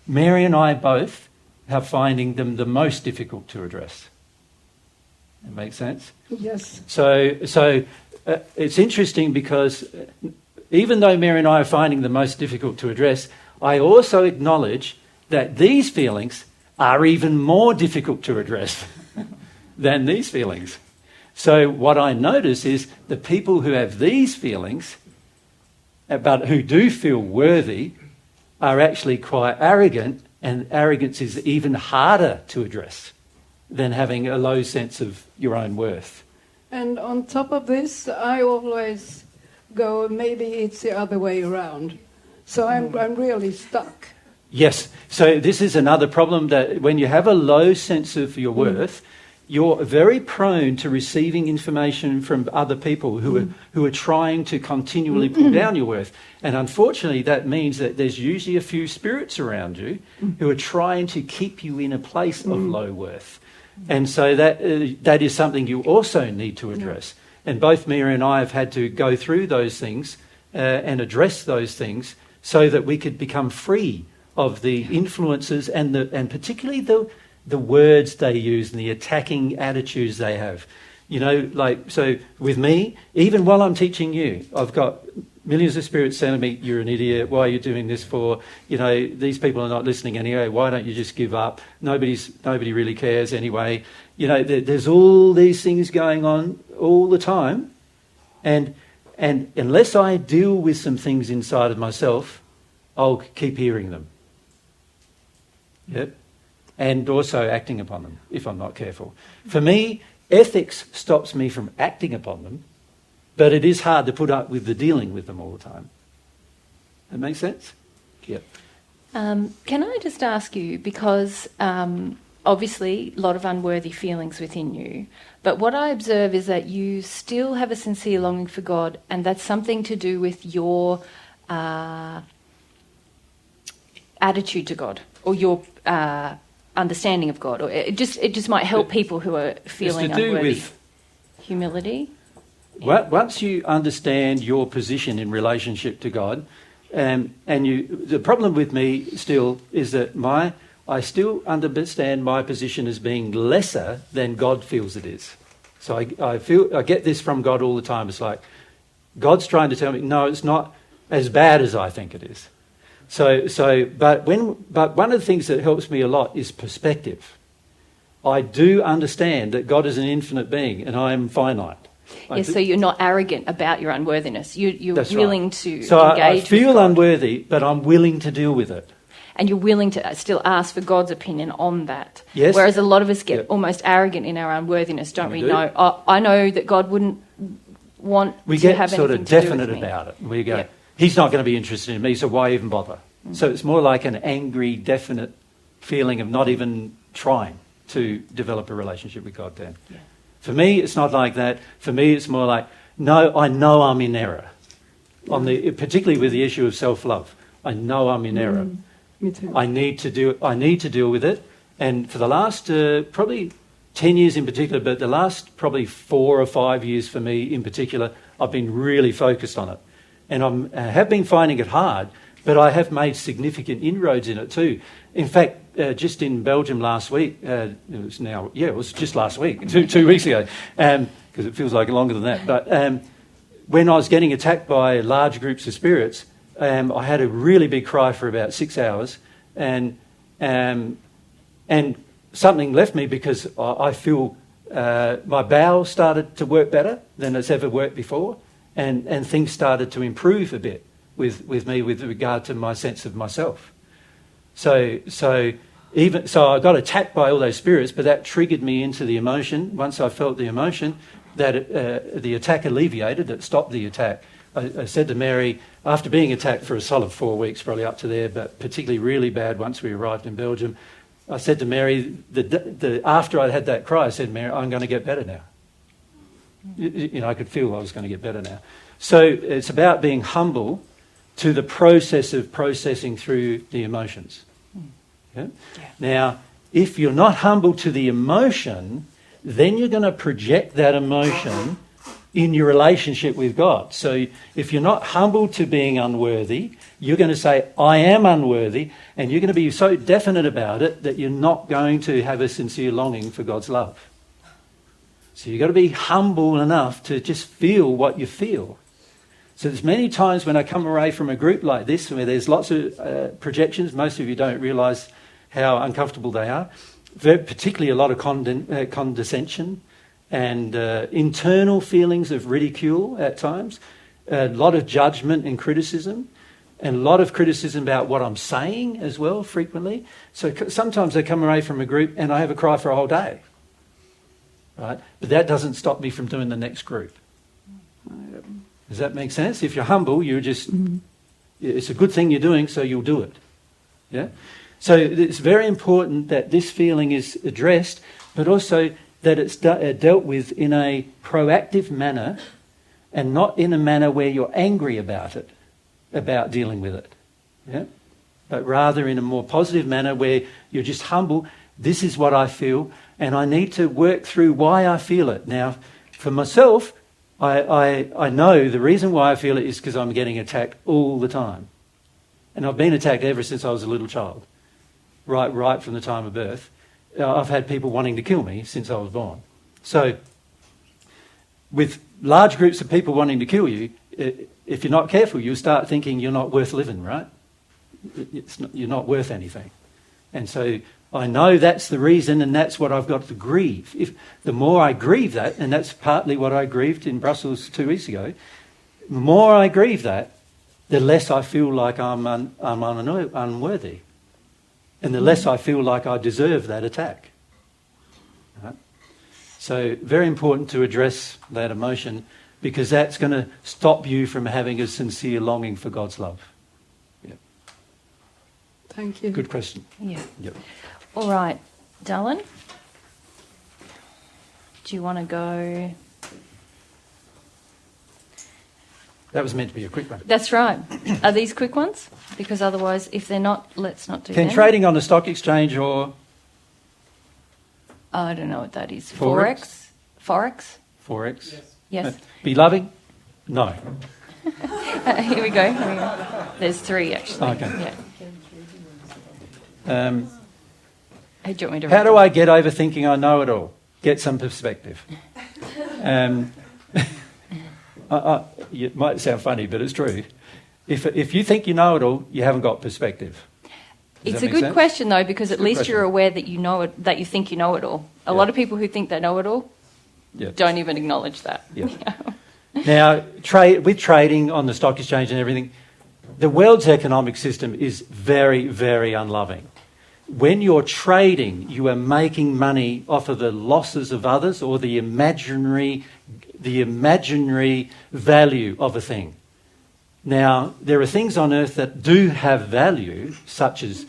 Mary and I both are finding them the most difficult to address. That makes sense? Yes. So it's interesting because even though Mary and I are finding the most difficult to address, I also acknowledge that these feelings are even more difficult to address than these feelings. So what I notice is the people who have these feelings, but who do feel worthy, are actually quite arrogant, and arrogance is even harder to address than having a low sense of your own worth. And on top of this, I always go, maybe it's the other way around. So I'm really stuck. Yes, so this is another problem, that when you have a low sense of your worth, you're very prone to receiving information from other people who are trying to continually pull down your worth. And unfortunately, that means that there's usually a few spirits around you who are trying to keep you in a place of low worth. And so that is something you also need to address. And both Mira and I have had to go through those things and address those things so that we could become free of the influences and particularly the words they use and the attacking attitudes they have. You know, like, so with me, even while I'm teaching you, I've got millions of spirits telling me, you're an idiot, why are you doing this for? You know, these people are not listening anyway, why don't you just give up? Nobody really cares anyway. You know, there's all these things going on all the time. And unless I deal with some things inside of myself, I'll keep hearing them. Yep. And also acting upon them, if I'm not careful. For me, ethics stops me from acting upon them, but it is hard to put up with the dealing with them all the time. That makes sense? Yep. Can I just ask you, because obviously a lot of unworthy feelings within you, but what I observe is that you still have a sincere longing for God, and that's something to do with your attitude to God, or your understanding of God, or it just might help people who are feeling unworthy. With humility. Once you understand your position in relationship to God, the problem with me still is that I still understand my position as being lesser than God feels it is. So I get this from God all the time. It's like God's trying to tell me, no, it's not as bad as I think it is. But one of the things that helps me a lot is perspective. I do understand that God is an infinite being and I am finite. Yes, so you're not arrogant about your unworthiness. You're willing right. to so engage I feel with God. unworthy, but I'm willing to deal with it. And you're willing to still ask for God's opinion on that. Yes. Whereas a lot of us get almost arrogant in our unworthiness, don't we? do. No, I know that God wouldn't want we to get have sort anything of to do definite with me. about it. We go, he's not going to be interested in me, so why even bother? So it's more like an angry, definite feeling of not even trying to develop a relationship with God then. Yeah. For me, it's not like that. For me, it's more like, no, I know I'm in error. Particularly with the issue of self-love. I know I'm in error. Me too. I need to deal with it. And for the last probably 10 years in particular, but the last probably 4 or 5 years for me in particular, I've been really focused on it. And I have been finding it hard, but I have made significant inroads in it too. In fact, just in Belgium last week, it was just last week, two weeks ago, because it feels like longer than that. But when I was getting attacked by large groups of spirits, I had a really big cry for about 6 hours, and something left me because I feel my bowels started to work better than it's ever worked before, and things started to improve a bit with me with regard to my sense of myself. So I got attacked by all those spirits, but that triggered me into the emotion. Once I felt the emotion, that the attack alleviated, it stopped the attack. I said to Mary, after being attacked for a solid 4 weeks, probably up to there, but particularly really bad once we arrived in Belgium, I said to Mary, after I had that cry, I said, Mary, I'm going to get better now. You know, I could feel I was going to get better now. So it's about being humble to the process of processing through the emotions. Yeah? Yeah. Now, if you're not humble to the emotion, then you're going to project that emotion in your relationship with God. So if you're not humble to being unworthy, you're going to say, I am unworthy, and you're going to be so definite about it that you're not going to have a sincere longing for God's love. So you've got to be humble enough to just feel what you feel. So there's many times when I come away from a group like this where there's lots of projections. Most of you don't realise how uncomfortable they are. Particularly a lot of condescension and internal feelings of ridicule at times. A lot of judgment and criticism. And a lot of criticism about what I'm saying as well, frequently. So sometimes I come away from a group and I have a cry for a whole day. Right? But that doesn't stop me from doing the next group. Does that make sense? If you're humble, you're just, it's a good thing you're doing, so you'll do it. Yeah? So it's very important that this feeling is addressed, but also that it's dealt with in a proactive manner and not in a manner where you're angry about it, about dealing with it. Yeah? But rather in a more positive manner where you're just humble. This is what I feel, and I need to work through why I feel it. Now, for myself, I know the reason why I feel it is because I'm getting attacked all the time. And I've been attacked ever since I was a little child, right from the time of birth. I've had people wanting to kill me since I was born. So, with large groups of people wanting to kill you, if you're not careful, you'll start thinking you're not worth living, right? You're not worth anything. And so I know that's the reason, and that's what I've got to grieve. If the more I grieve that, and that's partly what I grieved in Brussels 2 weeks ago, the more I grieve that, the less I feel like I'm unworthy. And the less I feel like I deserve that attack. Right? So very important to address that emotion, because that's going to stop you from having a sincere longing for God's love. Yeah. Thank you. Good question. Yeah. Yep. All right, Dylan, do you want to go? That was meant to be a quick one. That's right. Are these quick ones? Because otherwise, if they're not, let's not do Can them. trading on the stock exchange or... I don't know what that is. Forex? Forex? Forex? Yes. Be loving? No. Here we go. There's 3, actually. Okay. Yeah. Hey, do you want me to How do I get over thinking I know it all? Get some perspective. It might sound funny, but it's true. If you think you know it all, you haven't got perspective. It's a good question, though, because at least you're aware that you know it, that you think you know it all. A lot of people who think they know it all don't even acknowledge that. Yeah. Now, with trading on the stock exchange and everything, the world's economic system is very, very unloving. When you're trading, you are making money off of the losses of others or the imaginary value of a thing. Now, there are things on earth that do have value, such as,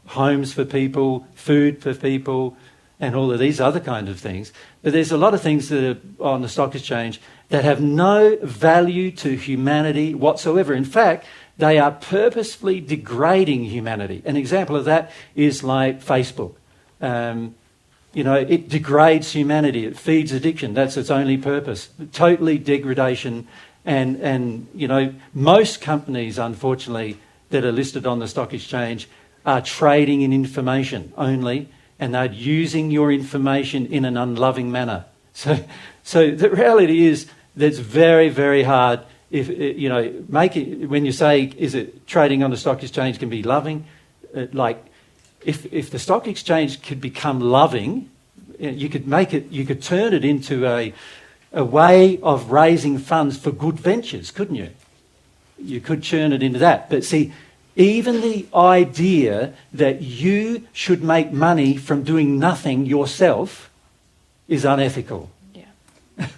homes for people, food for people, and all of these other kinds of things. But there's a lot of things that are on the stock exchange that have no value to humanity whatsoever. In fact, they are purposefully degrading humanity. An example of that is like Facebook. It degrades humanity. It feeds addiction. That's its only purpose. Totally degradation. And most companies, unfortunately, that are listed on the stock exchange are trading in information only, and they're using your information in an unloving manner. So the reality is that it's very, very hard. If when you say, is it trading on the stock exchange can be loving, if the stock exchange could become loving, you could turn it into a way of raising funds for good ventures, couldn't you? You could turn it into that. But see, even the idea that you should make money from doing nothing yourself is unethical. Yeah.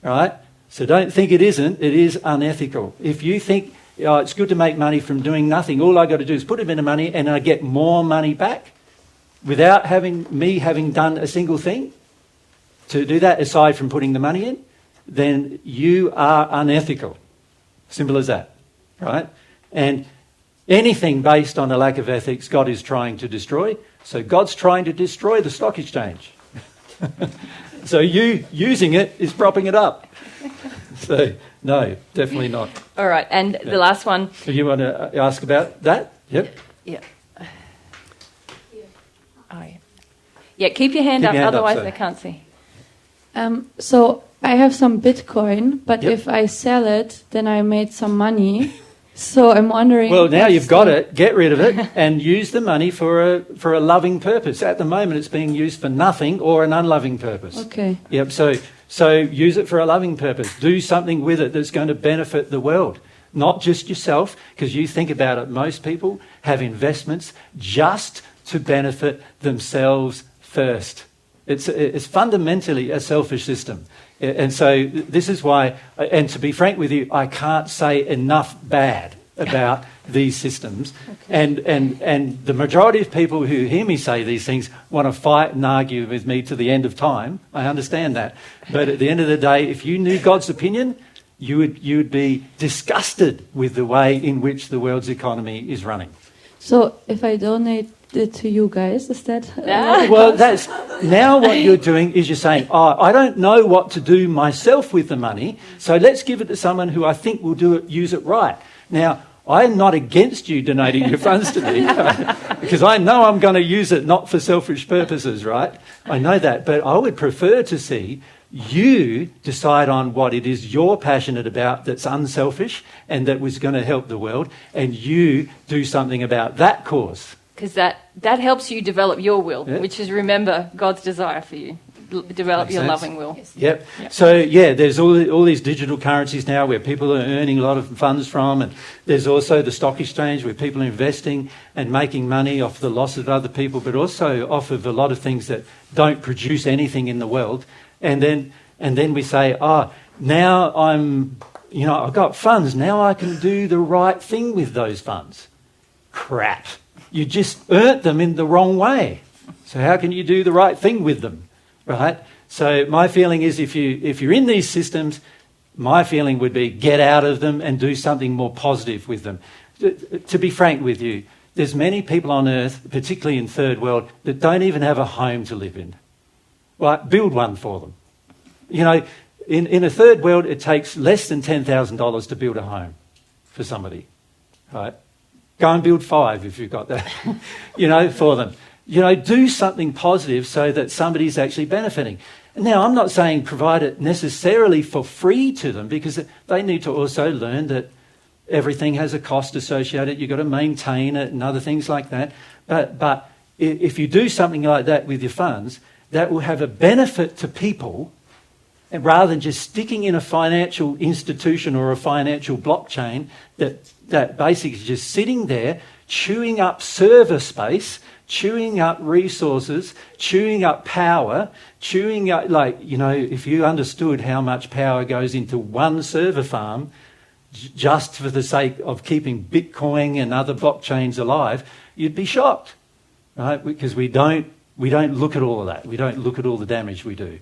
Right? So don't think it isn't. It is unethical. If you think it's good to make money from doing nothing, all I got to do is put a bit of money and I get more money back without having done a single thing to do that aside from putting the money in, then you are unethical. Simple as that. Right? And anything based on a lack of ethics, God is trying to destroy. So God's trying to destroy the stock exchange. So you using it is propping it up. So No, definitely not. All right, and the last one. Do you want to ask about that? Yep. Yeah. Oh, yeah. Yeah, keep your hand Keep up, your hand up, otherwise so. they can't see. So I have some Bitcoin, but Yep. if I sell it, then I made some money. So I'm wondering. Well, now what's you've got the- it. Get rid of it and use the money for a loving purpose. At the moment, it's being used for nothing or an unloving purpose. Okay. Yep. So use it for a loving purpose. Do something with it that's going to benefit the world, not just yourself. Because you think about it, most people have investments just to benefit themselves first. It's fundamentally a selfish system. And so this is why, and to be frank with you, I can't say enough bad about these systems. And the majority of people who hear me say these things want to fight and argue with me to the end of time. I understand that. But at the end of the day, if you knew God's opinion, you would be disgusted with the way in which the world's economy is running. So if I donate it to you guys, is that? Well, that's now what you're doing is you're saying, oh, I don't know what to do myself with the money, so let's give it to someone who I think will use it right. Now, I'm not against you donating your funds to me because I know I'm going to use it not for selfish purposes, right? I know that, but I would prefer to see you decide on what it is you're passionate about that's unselfish and that was going to help the world, and you do something about that cause. Because that helps you develop your will, Yeah. which is, remember, God's desire for you. Develop Makes your sense. loving will. Yep. So, there's all these digital currencies now where people are earning a lot of funds from, and there's also the stock exchange where people are investing and making money off the loss of other people, but also off of a lot of things that don't produce anything in the world. And then we say, now I've got funds, now I can do the right thing with those funds. Crap. You just earned them in the wrong way. So how can you do the right thing with them, right? So my feeling is if you're in these systems, my feeling would be get out of them and do something more positive with them. To be frank with you, there's many people on earth, particularly in third world, that don't even have a home to live in. Right? Build one for them. In a third world, it takes less than $10,000 to build a home for somebody, right? Go and build 5 if you've got that, for them. Do something positive so that somebody's actually benefiting. Now, I'm not saying provide it necessarily for free to them, because they need to also learn that everything has a cost associated. You've got to maintain it and other things like that. But if you do something like that with your funds, that will have a benefit to people, and rather than just sticking in a financial institution or a financial blockchain that basically is just sitting there, chewing up server space, chewing up resources, chewing up power, chewing up, if you understood how much power goes into one server farm just for the sake of keeping Bitcoin and other blockchains alive, you'd be shocked, right? Because we don't look at all of that. We don't look at all the damage we do.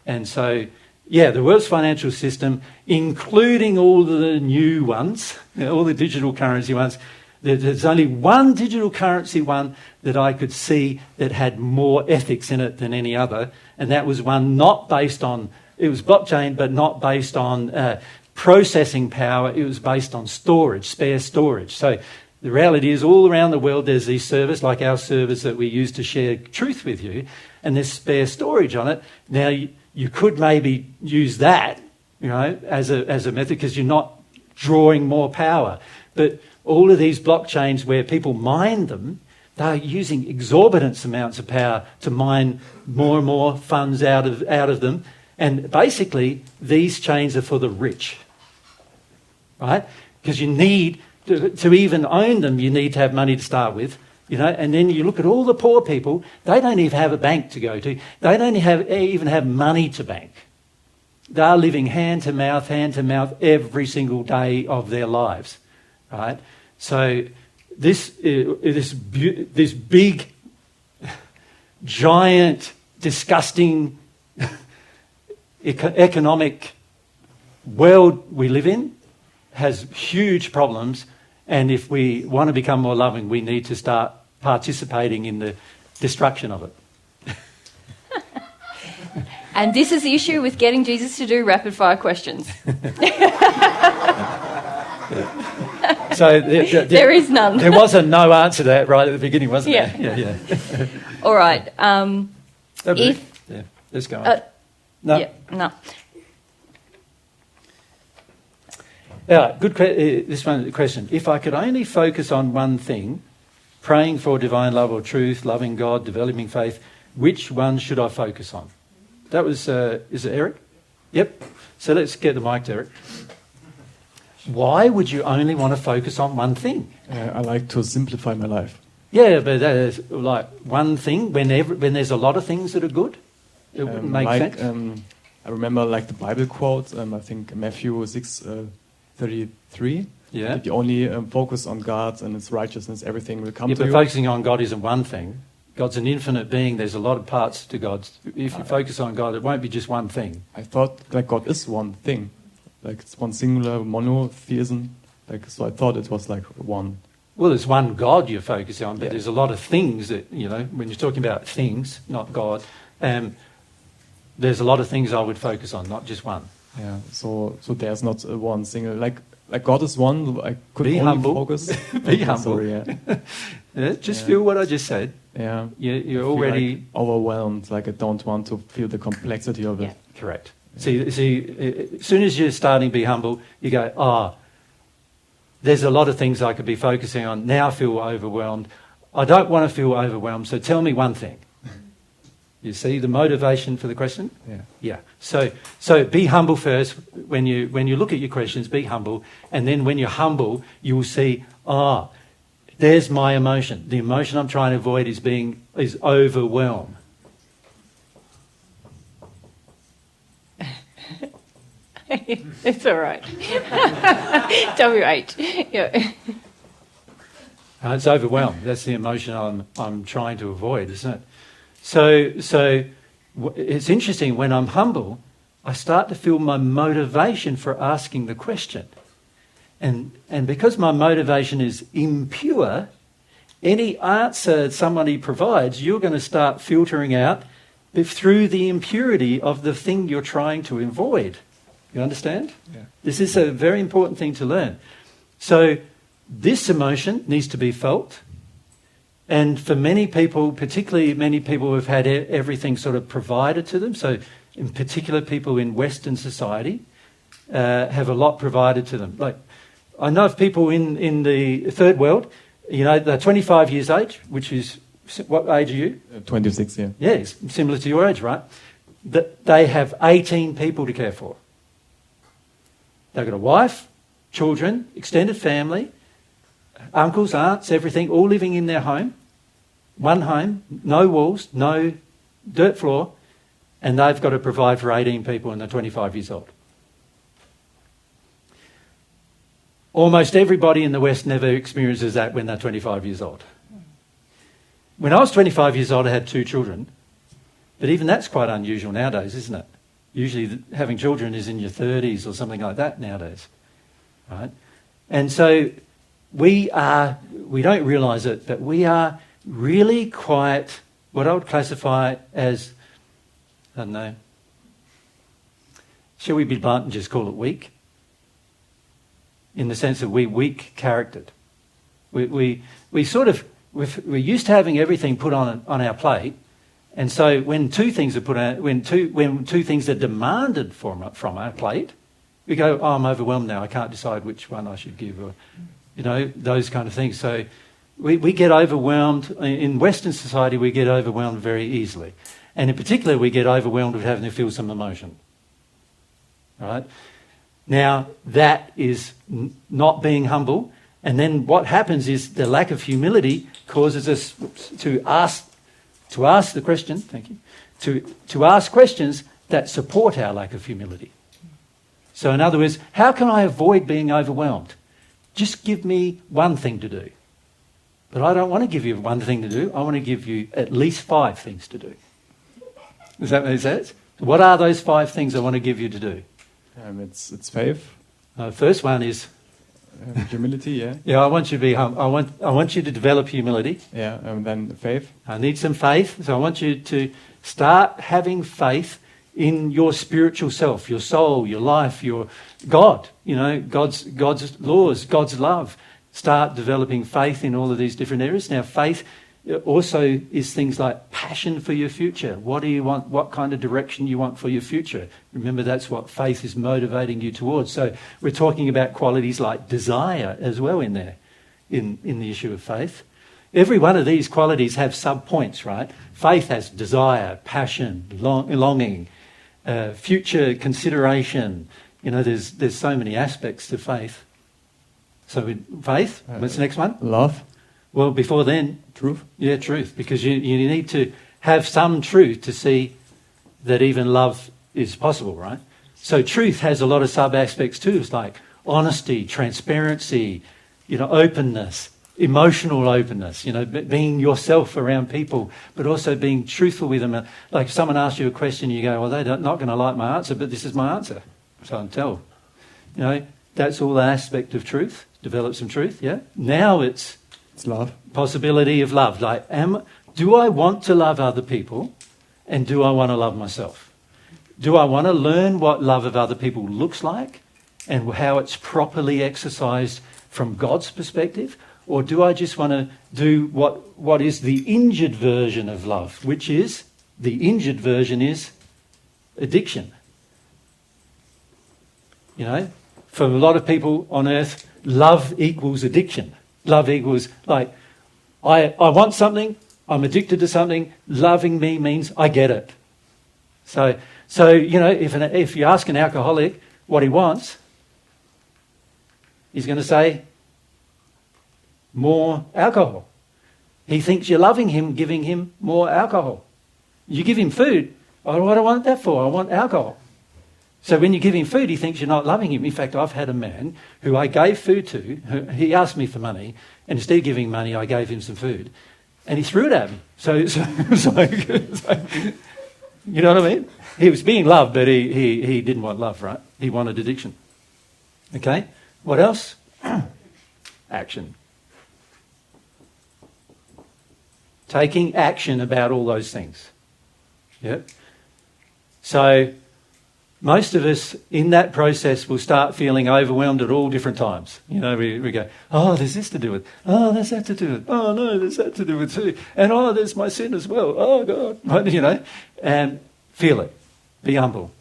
And so, the world's financial system, including all the new ones, all the digital currency ones, there's only one digital currency one that I could see that had more ethics in it than any other, and that was one not based on, it was blockchain, but not based on processing power. It was based on storage, spare storage. So the reality is all around the world there's these servers, like our servers that we use to share truth with you, and there's spare storage on it. Now, you could maybe use that, as a method, because you're not drawing more power. But all of these blockchains where people mine them, they're using exorbitant amounts of power to mine more and more funds out of them. And basically, these chains are for the rich, right? Because you need, to even own them, you need to have money to start with. And then you look at all the poor people, they don't even have a bank to go to. They don't even have money to bank. They're living hand to mouth every single day of their lives, right? So this big, giant, disgusting economic world we live in has huge problems. And if we want to become more loving, we need to start participating in the destruction of it. And this is the issue with getting Jesus to do rapid fire questions. So There is none. There was a no answer to that right at the beginning, wasn't Yeah. there? Yeah. All right. Yeah, let's go on. No. Yeah, no. Yeah, good. This one question. If I could only focus on one thing, praying for divine love or truth, loving God, developing faith, which one should I focus on? That was, is it Eric? Yep. So let's get the mic to Eric. Why would you only want to focus on one thing? I like to simplify my life. Yeah, but that is like one thing when there's a lot of things that are good. It wouldn't make sense. I remember like the Bible quote. I think Matthew 6:33. Yeah. If you only focus on God and His righteousness, everything will come to But you. focusing on God isn't one thing. God's an infinite being. There's a lot of parts to God. If you focus on God, it won't be just one thing. I thought like God is one thing, like it's one singular monotheism. Like so, I thought it was like one. Well, there's one God you're focusing on, but Yeah. there's a lot of things that, when you're talking about things, not God, there's a lot of things I would focus on, not just one. Yeah. So there's not one single like God is one. I could Be only humble. focus. Be humble. Sorry, yeah. Yeah, just Yeah. feel what I just said. Yeah. You're I feel already like overwhelmed. Like I don't want to feel the complexity of it. Yeah. correct. See, as soon as you're starting to be humble, you go, there's a lot of things I could be focusing on. Now I feel overwhelmed. I don't want to feel overwhelmed, so tell me one thing. You see the motivation for the question? Yeah. Yeah. So be humble first. When you look at your questions, be humble. And then when you're humble, you will see, there's my emotion. The emotion I'm trying to avoid is overwhelm. It's all right. WH. Yeah. It's overwhelmed. That's the emotion I'm trying to avoid, isn't it? So it's interesting. When I'm humble, I start to feel my motivation for asking the question. And because my motivation is impure, any answer somebody provides, you're going to start filtering out through the impurity of the thing you're trying to avoid. You understand? Yeah. This is a very important thing to learn. So this emotion needs to be felt. And for many people, particularly many people who've had everything sort of provided to them, so in particular people in Western society have a lot provided to them. Like I know of people in the third world, they're 25 years age, which is, what age are you? 26, yeah. Yeah, it's similar to your age, right? That they have 18 people to care for. They've got a wife, children, extended family, uncles, aunts, everything, all living in their home. One home, no walls, no dirt floor, and they've got to provide for 18 people and they're 25 years old. Almost everybody in the West never experiences that when they're 25 years old. When I was 25 years old, I had 2 children. But even that's quite unusual nowadays, isn't it? Usually having children is in your 30s or something like that nowadays. Right? And so we don't realise it, but we are really quite, what I would classify as, I don't know, shall we be blunt and just call it weak? In the sense that we're weak-charactered. We're used to having everything put on our plate, and so when two things are put on, when two things are demanded from our plate, we go, I'm overwhelmed now. I can't decide which one I should give, or those kind of things. So we get overwhelmed in Western society. We get overwhelmed very easily, and in particular, we get overwhelmed with having to feel some emotion. Right? Now that is not being humble. And then what happens is the lack of humility causes us to ask the question, thank you, to ask questions that support our lack of humility. So in other words, how can I avoid being overwhelmed? Just give me one thing to do. But I don't want to give you one thing to do. I want to give you at least 5 things to do. Does that make sense? What are those 5 things I want to give you to do? It's faith. First one is humility, yeah. Yeah, I want you to be humble. I want you to develop humility. Yeah, and then faith. I need some faith. So I want you to start having faith in your spiritual self, your soul, your life, your God, God's laws, God's love. Start developing faith in all of these different areas. Now, faith also is things like passion for your future. What do you want? What kind of direction you want for your future? Remember, that's what faith is motivating you towards. So we're talking about qualities like desire as well in there, in the issue of faith. Every one of these qualities have sub-points, right? Faith has desire, passion, longing, future consideration. There's so many aspects to faith. So faith, what's the next one? Love. Well, before then... Truth. Yeah, truth. Because you need to have some truth to see that even love is possible, right? So truth has a lot of sub-aspects too. It's like honesty, transparency, openness, emotional openness, being yourself around people, but also being truthful with them. Like if someone asks you a question, you go, well, they're not going to like my answer, but this is my answer. So I tell. That's all an aspect of truth. Develop some truth, yeah? Now it's love. Possibility of love. Like, do I want to love other people, and do I want to love myself? Do I want to learn what love of other people looks like and how it's properly exercised from God's perspective? Or do I just want to do what is the injured version of love, which is, the injured version is addiction. For a lot of people on earth, love equals addiction. Love equals, like, I want something, I'm addicted to something, loving me means I get it. So if you ask an alcoholic what he wants, he's going to say, more alcohol. He thinks you're loving him, giving him more alcohol. You give him food, oh, what do I want that for? I want alcohol. So when you give him food, he thinks you're not loving him. In fact, I've had a man who I gave food to, he asked me for money, and instead of giving money, I gave him some food. And he threw it at me. So you know what I mean? He was being loved, but he didn't want love, right? He wanted addiction. Okay? What else? Action. Taking action about all those things. Yep. So most of us in that process will start feeling overwhelmed at all different times. We go, oh, there's this to do with, oh, there's that to do with, oh, no, there's that to do with too. And oh, there's my sin as well. Oh, God. And feel it. Be humble.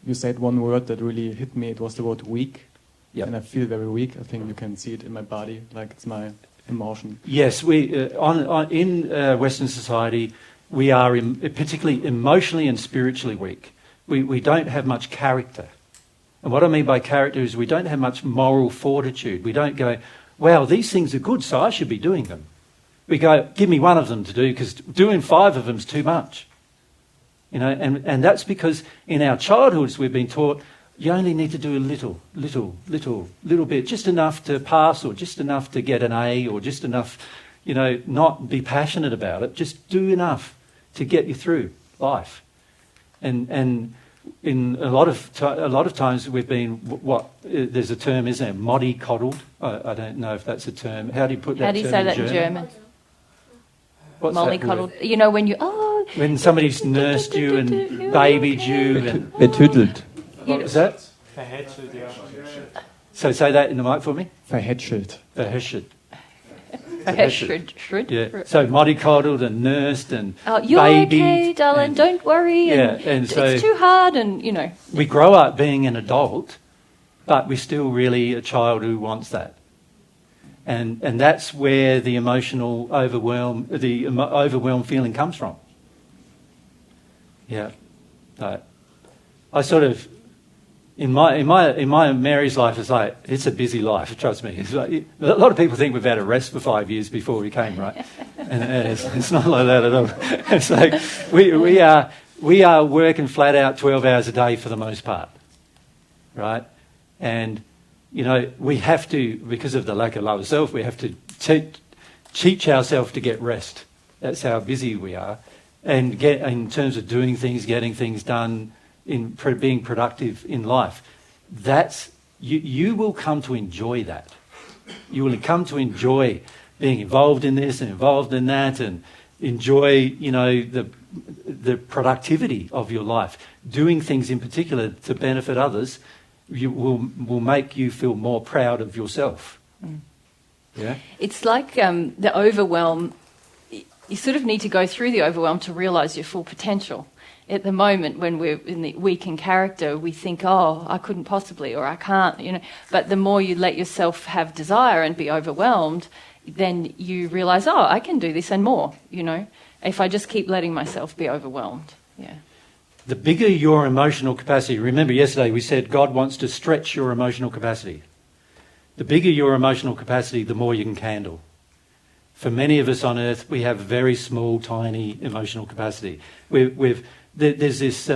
You said one word that really hit me. It was the word weak. Yep. And I feel very weak. I think you can see it in my body, like it's my emotion. Yes, we in Western society, we are particularly emotionally and spiritually weak. We don't have much character. And what I mean by character is we don't have much moral fortitude. We don't go, wow, these things are good, so I should be doing them. We go, give me one of them to do, because doing 5 of them is too much. And that's because in our childhoods we've been taught you only need to do a little bit, just enough to pass, or just enough to get an A, or just enough, not be passionate about it. Just do enough to get you through life. And in a lot of times we've been there's a term, isn't there? Mollycoddled. I don't know if that's a term. How do you put that? How do you say that in German? What's Mollycoddled. When somebody's nursed you and babied you and Betüdelt. What was that? So say that in the mic for me. Verhätschelt. Verhätschelt. Yeah. So mollycoddled and nursed and you're babied. okay, darling. Don't worry. And so it's too hard, and we grow up being an adult, but we're still really a child who wants that. And that's where the emotional overwhelm feeling comes from. Yeah, I sort of. In my Mary's life, it's a busy life. Trust me. It's like, a lot of people think we've had a rest for 5 years before we came, right? And it's not like that at all. It's like we are working flat out 12 hours a day for the most part, right? And we have to, because of the lack of love of self, we have to teach ourselves to get rest. That's how busy we are, and get in terms of doing things, getting things done. In being productive in life, that's you will come to enjoy that. You will come to enjoy being involved in this and involved in that, and enjoy the the productivity of your life, doing things in particular to benefit others, will make you feel more proud of yourself. Yeah? It's like the overwhelm. You sort of need to go through the overwhelm to realise your full potential. At the moment, when we're in the weak in character, we think, oh, I couldn't possibly, or I can't, you know. But the more you let yourself have desire and be overwhelmed, then you realise, oh, I can do this and more, you know, if I just keep letting myself be overwhelmed. Yeah. The bigger your emotional capacity, remember yesterday we said God wants to stretch your emotional capacity. The bigger your emotional capacity, the more you can handle. For many of us on earth, we have very small, tiny emotional capacity. There's this,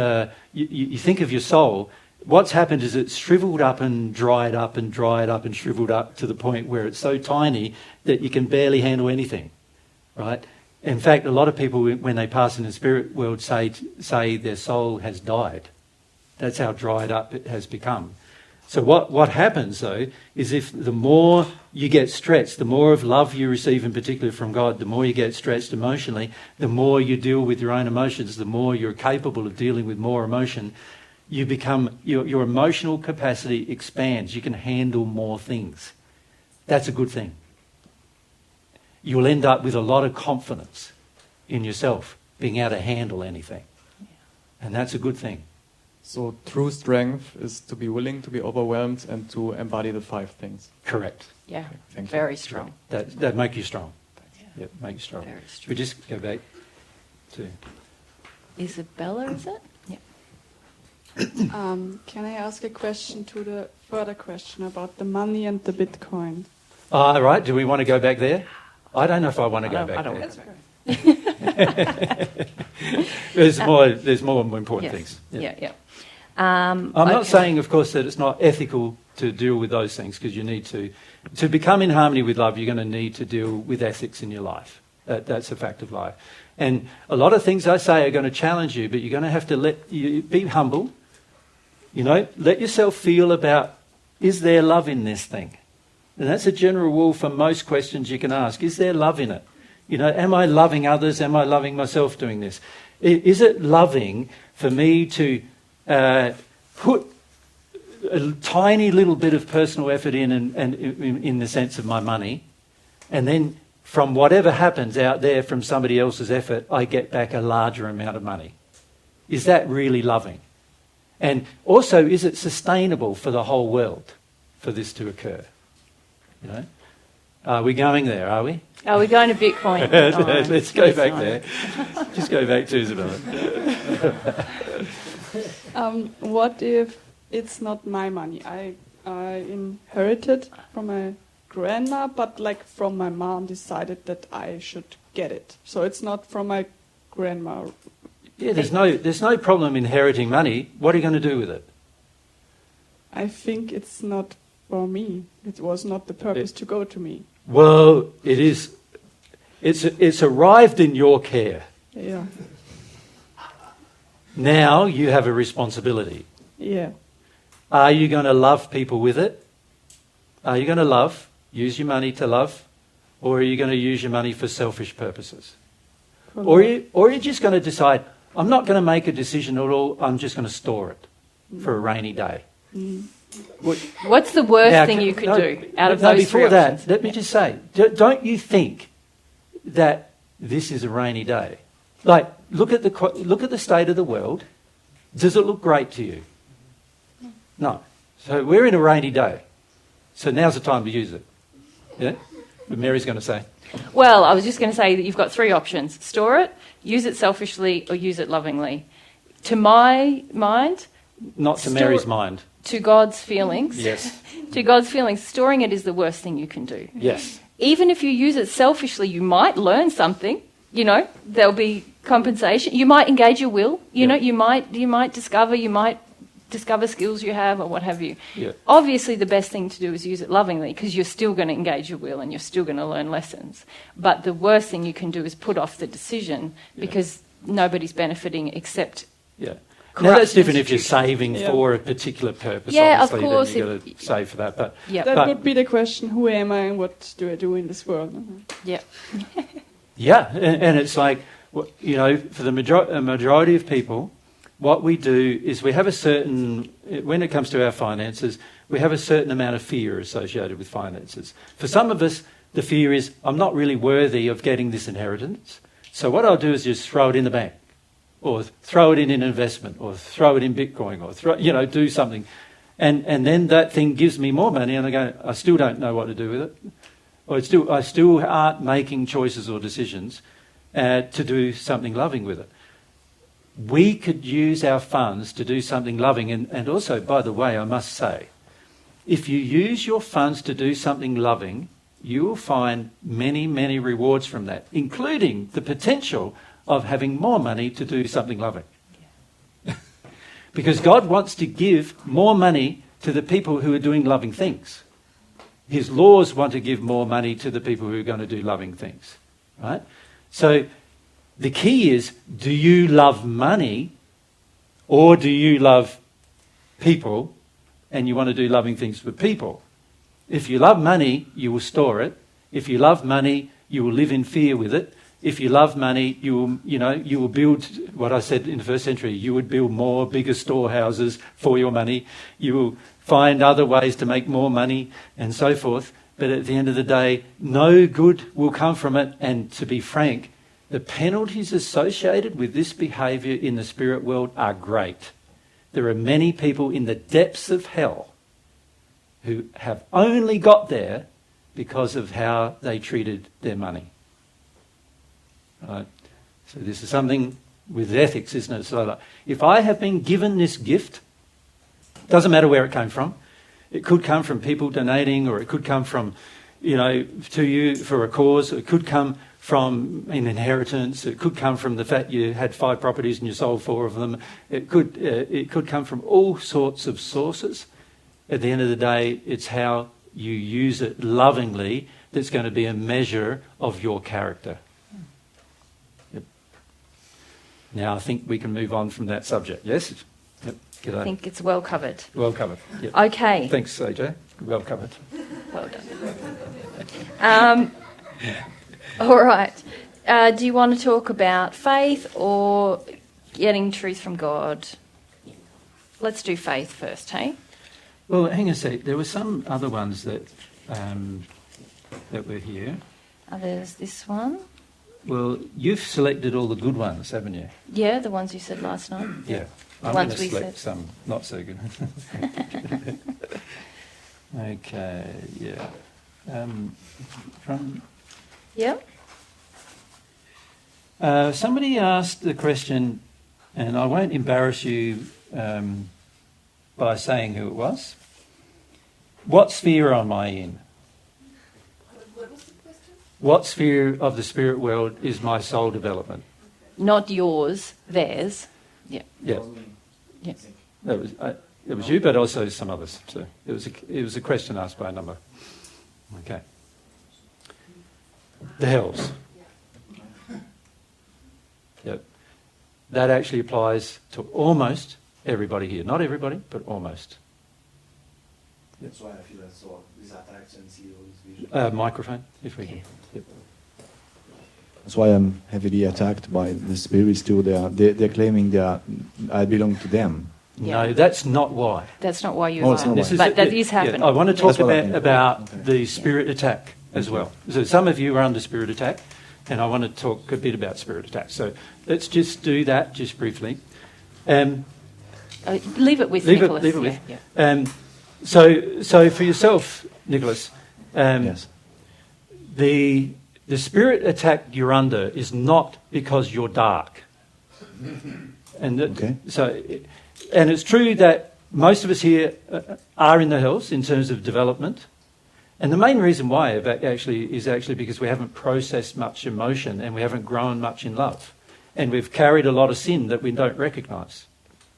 you think of your soul, what's happened is it's shriveled up and dried up and dried up and shriveled up to the point where it's so tiny that you can barely handle anything, right? In fact, a lot of people, when they pass in the spirit world, say their soul has died. That's how dried up it has become. So what happens, though, is if the more you get stretched, the more of love you receive, in particular from God, the more you get stretched emotionally, the more you deal with your own emotions, the more you're capable of dealing with more emotion, you become, your emotional capacity expands. You can handle more things. That's a good thing. You'll end up with a lot of confidence in yourself, being able to handle anything. And that's a good thing. So true strength is to be willing to be overwhelmed and to embody the 5 things. Correct. Yeah, Thank you. very strong. That make you strong. Yeah. Make you strong. Very strong. We just go back to... Isabella, is it? Yeah. Can I ask a question to the further question about the money and the Bitcoin? Right, do we want to go back there? I don't know if I want to go back there. That's okay. There's more important things. Yeah. I'm not saying, of course, that it's not ethical to deal with those things, because you need to become in harmony with love, you're going to need to deal with ethics in your life. That's a fact of life. And a lot of things I say are going to challenge you, but you're going to have to be humble. You know, let yourself feel about, is there love in this thing? And that's a general rule for most questions you can ask. Is there love in it? You know, am I loving others? Am I loving myself doing this? Is it loving for me to put a tiny little bit of personal effort in the sense of my money, and then from whatever happens out there from somebody else's effort, I get back a larger amount of money? Is that really loving? And also, is it sustainable for the whole world for this to occur? You know, are we going there? Are we? Are we going to Bitcoin? Let's go back there. Just go back to Isabella. What if it's not my money? I inherited from my grandma, but like from my mom decided that I should get it. So it's not from my grandma. Yeah, there's no problem inheriting money. What are you going to do with it? I think it's not for me. It was not the purpose to go to me. Well, it is. It's arrived in your care. Yeah. Now you have a responsibility. Yeah. Are you going to love people with it? Are you going to use your money to love? Or are you going to use your money for selfish purposes? Or are you just going to decide, I'm not going to make a decision at all, I'm just going to store it for a rainy day? What's the worst thing you could do out of those three options? Let me just say, don't you think that this is a rainy day? Like, look at the state of the world. Does it look great to you? No. So we're in a rainy day. So now's the time to use it. Yeah? But Mary's going to say. Well, I was just going to say that you've got 3 options. Store it, use it selfishly, or use it lovingly. To my mind... Not to Mary's mind. To God's feelings. Yes. To God's feelings, storing it is the worst thing you can do. Yes. Even if you use it selfishly, you might learn something. You know, there'll be compensation. You might engage your will. You know, you might discover skills you have or what have you. Yeah. Obviously, the best thing to do is use it lovingly, because you're still going to engage your will and you're still going to learn lessons. But the worst thing you can do is put off the decision, because nobody's benefiting except. Yeah. Now that's different if you're saving for a particular purpose. Yeah, obviously, of course. Then you've got to save for that. But that would be the question: who am I and what do I do in this world? Yeah. Yeah, and it's like, For the majority of people, what we do is we have a certain, when it comes to our finances, we have a certain amount of fear associated with finances. For some of us, the fear is, I'm not really worthy of getting this inheritance. So what I'll do is just throw it in the bank, or throw it in an investment, or throw it in Bitcoin, or do something. And then that thing gives me more money, and I still don't know what to do with it. Or I still aren't making choices or decisions to do something loving with it. We could use our funds to do something loving. And also, by the way, I must say, if you use your funds to do something loving, you will find many, many rewards from that, including the potential of having more money to do something loving. Because God wants to give more money to the people who are doing loving things. His laws want to give more money to the people who are going to do loving things, right? So the key is, do you love money or do you love people and you want to do loving things for people? If you love money, you will store it. If you love money, you will live in fear with it. If you love money, you will build, what I said in the first century, you would build more, bigger storehouses for your money. You will find other ways to make more money and so forth. But at the end of the day, no good will come from it. And to be frank, the penalties associated with this behaviour in the spirit world are great. There are many people in the depths of hell who have only got there because of how they treated their money. Right? So this is something with ethics, isn't it? So like, if I have been given this gift, doesn't matter where it came from. It could come from people donating, or it could come from, to you for a cause. It could come from an inheritance. It could come from the fact you had 5 properties and you sold 4 of them. It could come from all sorts of sources. At the end of the day, it's how you use it lovingly that's going to be a measure of your character. Yep. Now I think we can move on from that subject. Yes? Yep. G'day. I think it's well covered. Well covered. Yep. Okay. Thanks, AJ. Well covered. Well done. All right. Do you want to talk about faith or getting truth from God? Let's do faith first, hey? Well, hang on a sec. There were some other ones that were here. There's this one. Well, you've selected all the good ones, haven't you? Yeah, the ones you said last night. Yeah. The I'm ones going to we select said. some not so good. Okay, yeah. Yeah. Somebody asked the question, and I won't embarrass you by saying who it was. What sphere am I in? What was the question? What sphere of the spirit world is my soul development? Not yours, theirs. Yeah. Yeah. Yeah. It was you, but also some others. So it was a question asked by a number. Okay. The hells. Yep. That actually applies to almost everybody here. Not everybody, but almost. Yep. That's why I feel so these attacks and see all these visions. Microphone, if we can. Yep. That's why I'm heavily attacked by the spirits too. They're claiming that I belong to them. Yeah. No, that's not why. That's not why you Oh, are. it's not why. But that is happening. Yeah, I want to talk That's what I think. about Okay. the spirit attack as well. So some of you are under spirit attack, and I want to talk a bit about spirit attack. So let's just do that just briefly. Leave it with Nicholas. Leave it with. Yeah. So for yourself, Nicholas, Yes. the spirit attack you're under is not because you're dark. And Okay. and it's true that most of us here are in the hells in terms of development. And the main reason why is actually because we haven't processed much emotion and we haven't grown much in love. And we've carried a lot of sin that we don't recognise.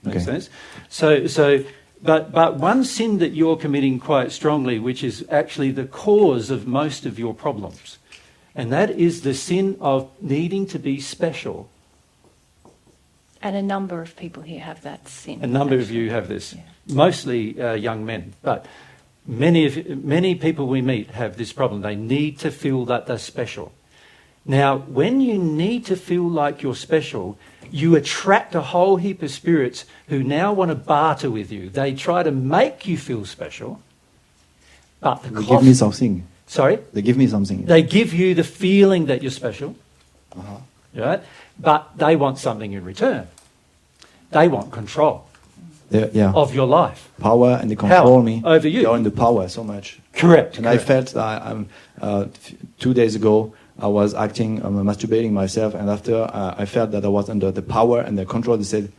Makes Okay. sense? But one sin that you're committing quite strongly, which is actually the cause of most of your problems, and that is the sin of needing to be special. And a number of people here have that sin. A number of actually. you have this, Yeah. mostly young men, but many people we meet have this problem. They need to feel that they're special. Now, when you need to feel like you're special, you attract a whole heap of spirits who now want to barter with you. They try to make you feel special, but the They cost... give me something. Sorry? They give me something. They give you the feeling that you're special, Uh-huh. right? But they want something in return. They want control Yeah. of your life. Power, and they control Power me. over you. They are in the power so much. Correct. And I correct. felt that 2 days ago I was acting, masturbating myself, and after I felt that I was under the power and the control. They said,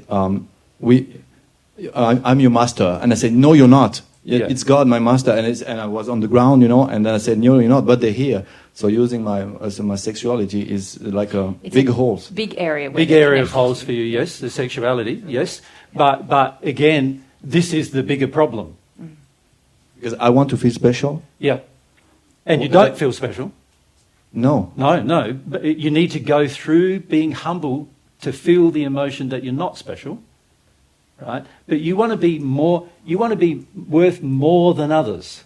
I'm your master, and I said, no, you're not. Yeah. It's God, my master, and I was on the ground, and then I said, no, you're not, but they're here. So using my sexuality is like It's big a holes. Big area. where Big they're area of connected. holes for you, yes, the sexuality, yes. But again, this is the bigger problem. Because I want to feel special. Yeah. And you Well, don't feel special. No. No. But you need to go through being humble to feel the emotion that you're not special, right? But you want to be more. You want to be worth more than others.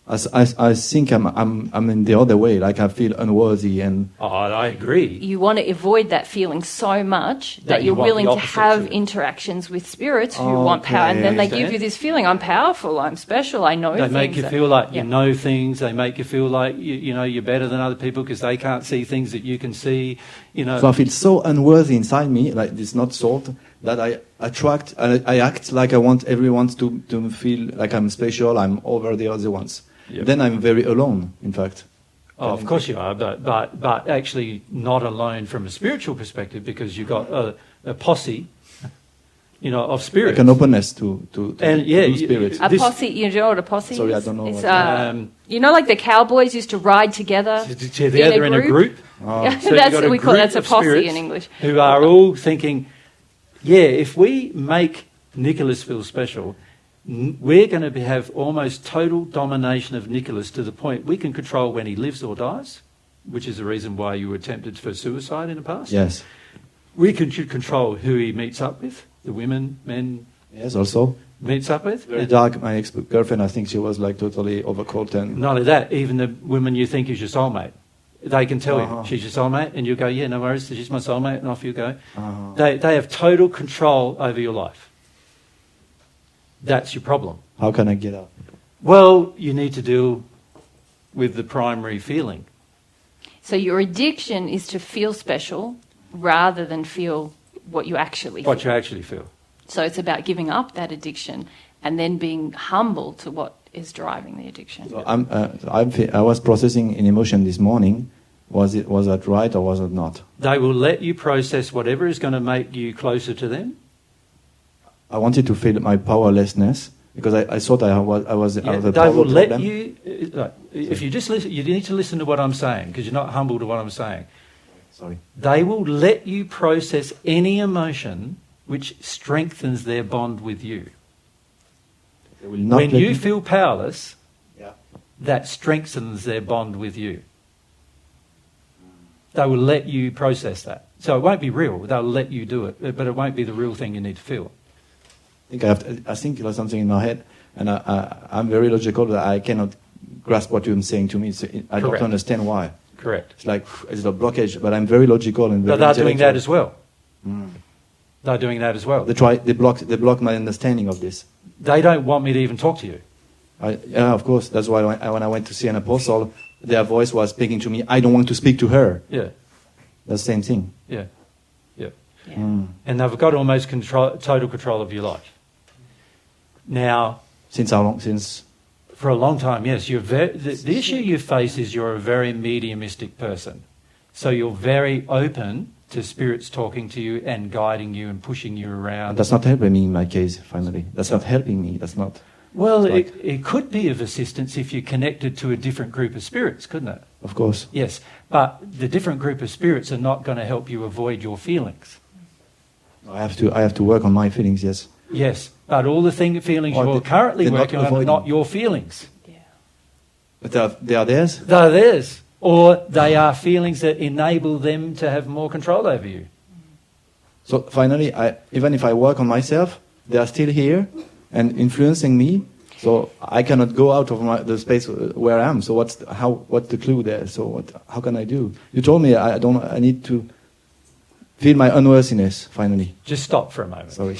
I think I'm in the other way. Like I feel unworthy, and Oh, I agree. You want to avoid that feeling so much That that you you're want the willing to opposite have to it. interactions with spirits who want power, and then they give you this feeling: I'm powerful, I'm special, I know They things. make you that- feel like you Yeah. know things. They make you feel like you're better than other people because they can't see things that you can see. so I feel so unworthy inside me, like it's not salt, that I attract and I act like I want everyone to feel like I'm special. I'm over the other ones. Yep. Then I'm very alone. In fact. Oh, of course you are, but actually not alone from a spiritual perspective because you've got a posse, of spirits. Like an openness to And, yeah, spirits. A This- posse, you know what a posse Sorry, is? I don't know It's, what like the cowboys used to ride together Together in a group. Yeah, So you've that's got what we call group that's a of posse spirits in English. who are all thinking, if we make Nicholas feel special, we're going to have almost total domination of Nicholas to the point we can control when he lives or dies, which is the reason why you were tempted for suicide in the past. Yes. We can control who he meets up with, the women, men Yes. Also. meets up with. Very dark. My ex-girlfriend, I think she was like totally overcoat and. Not only that, even the women you think is your soulmate, they can tell Uh-huh. you she's your soulmate, and you go, yeah, no worries, she's my soulmate, and off you go. Uh-huh. They have total control over your life. That's your problem. How can I get out? Well, you need to deal with the primary feeling. So your addiction is to feel special rather than feel what you actually feel. What you actually feel. So it's about giving up that addiction and then being humble to what is driving the addiction. So I was processing an emotion this morning. Was that right or was it not? They will let you process whatever is going to make you closer to them. I wanted to feel my powerlessness because I thought I was Yeah, out of the they power will let problem. you. If you just listen, you need to listen to what I'm saying because you're not humble to what I'm saying. Sorry. They will let you process any emotion which strengthens their bond with you. They will not When let you me- feel powerless, Yeah. that strengthens their bond with you. They will let you process that. So it won't be real. They'll let you do it, but it won't be the real thing you need to feel. I think there's something in my head, and I'm very logical, but I cannot grasp what you're saying to me. I don't Correct. understand why. Correct. It's like it's a blockage, but I'm very logical and very But they're doing that intellectual. as well. They're doing that as well. They block my understanding of this. They don't want me to even talk to you. Yeah, of course. That's why when I went to see an apostle, their voice was speaking to me. I don't want to speak to her. Yeah, The same thing. yeah, yeah. Yeah. And they've got almost total control of your life. Now, Since how long? Since for a long time, yes. The issue you face is you're a very mediumistic person. So you're very open to spirits talking to you and guiding you and pushing you around. that's not helping me in my case. Finally, that's not helping me. That's not. Well, It's it could be of assistance if you're connected to a different group of spirits, couldn't it? Of course. Yes, but the different group of spirits are not going to help you avoid your feelings. I have to work on my feelings. Yes. Yes, but all the feelings Or you're currently they're not working on are avoiding. not your feelings. But they are theirs. They're theirs. Or they are feelings that enable them to have more control over you. So finally, even if I work on myself, they are still here and influencing me. So I cannot go out of the space where I am. So what's the clue there? So how can I do? You told me I need to feel my unworthiness finally. Just stop for a moment. Sorry.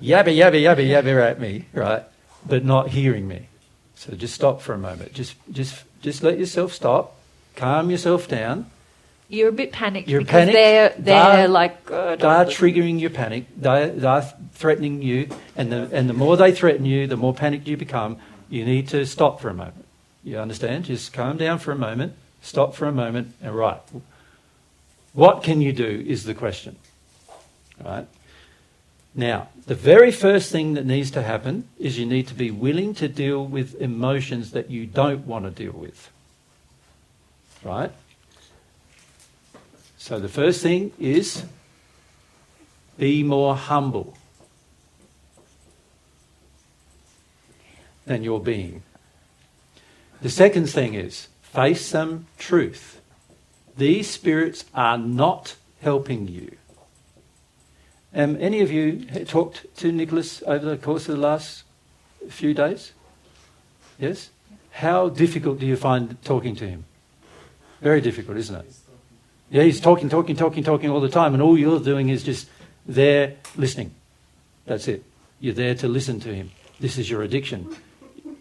Yabba, yabba, yabba, yabba at me, right? But not hearing me. So just stop for a moment. Just let yourself stop. Calm yourself down. You're a bit panicked You're because panicked. they're like... They're triggering your panic. They're threatening you. And the more they threaten you, the more panicked you become. You need to stop for a moment. You understand? Just calm down for a moment. Stop for a moment. And right. What can you do is the question. Right? Now, the very first thing that needs to happen is you need to be willing to deal with emotions that you don't want to deal with. Right? So the first thing is be more humble than your being. The second thing is face some truth. These spirits are not helping you. Any of you talked to Nicholas over the course of the last few days? Yes? How difficult do you find talking to him? Very difficult, isn't it? Yeah, he's talking all the time, and all you're doing is just there listening. That's it. You're there to listen to him. This is your addiction.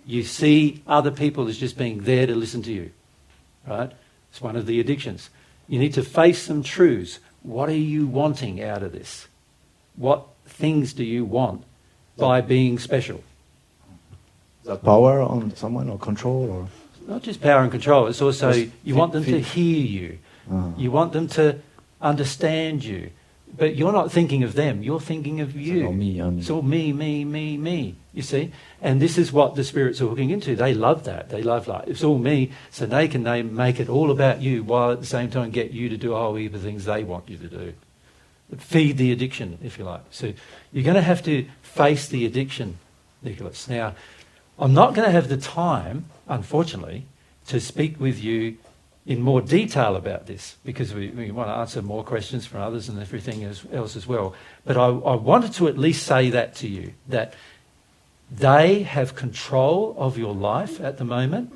You see other people as just being there to listen to you. Right? It's one of the addictions. You need to face some truths. What are you wanting out of this? What things do you want by being special? Is that power on someone or control? Or not just power and control. It's also you want them to hear you. You want them to understand you. But you're not thinking of them. You're thinking of you. It's all me. You see? And this is what the spirits are hooking into. They love that. They love like, it's all me, so they make it all about you while at the same time get you to do a whole heap of things they want you to do. Feed the addiction, if you like. So you're going to have to face the addiction, Nicholas. Now, I'm not going to have the time, unfortunately, to speak with you in more detail about this because we want to answer more questions from others and everything else as well. But I wanted to at least say that to you, that they have control of your life at the moment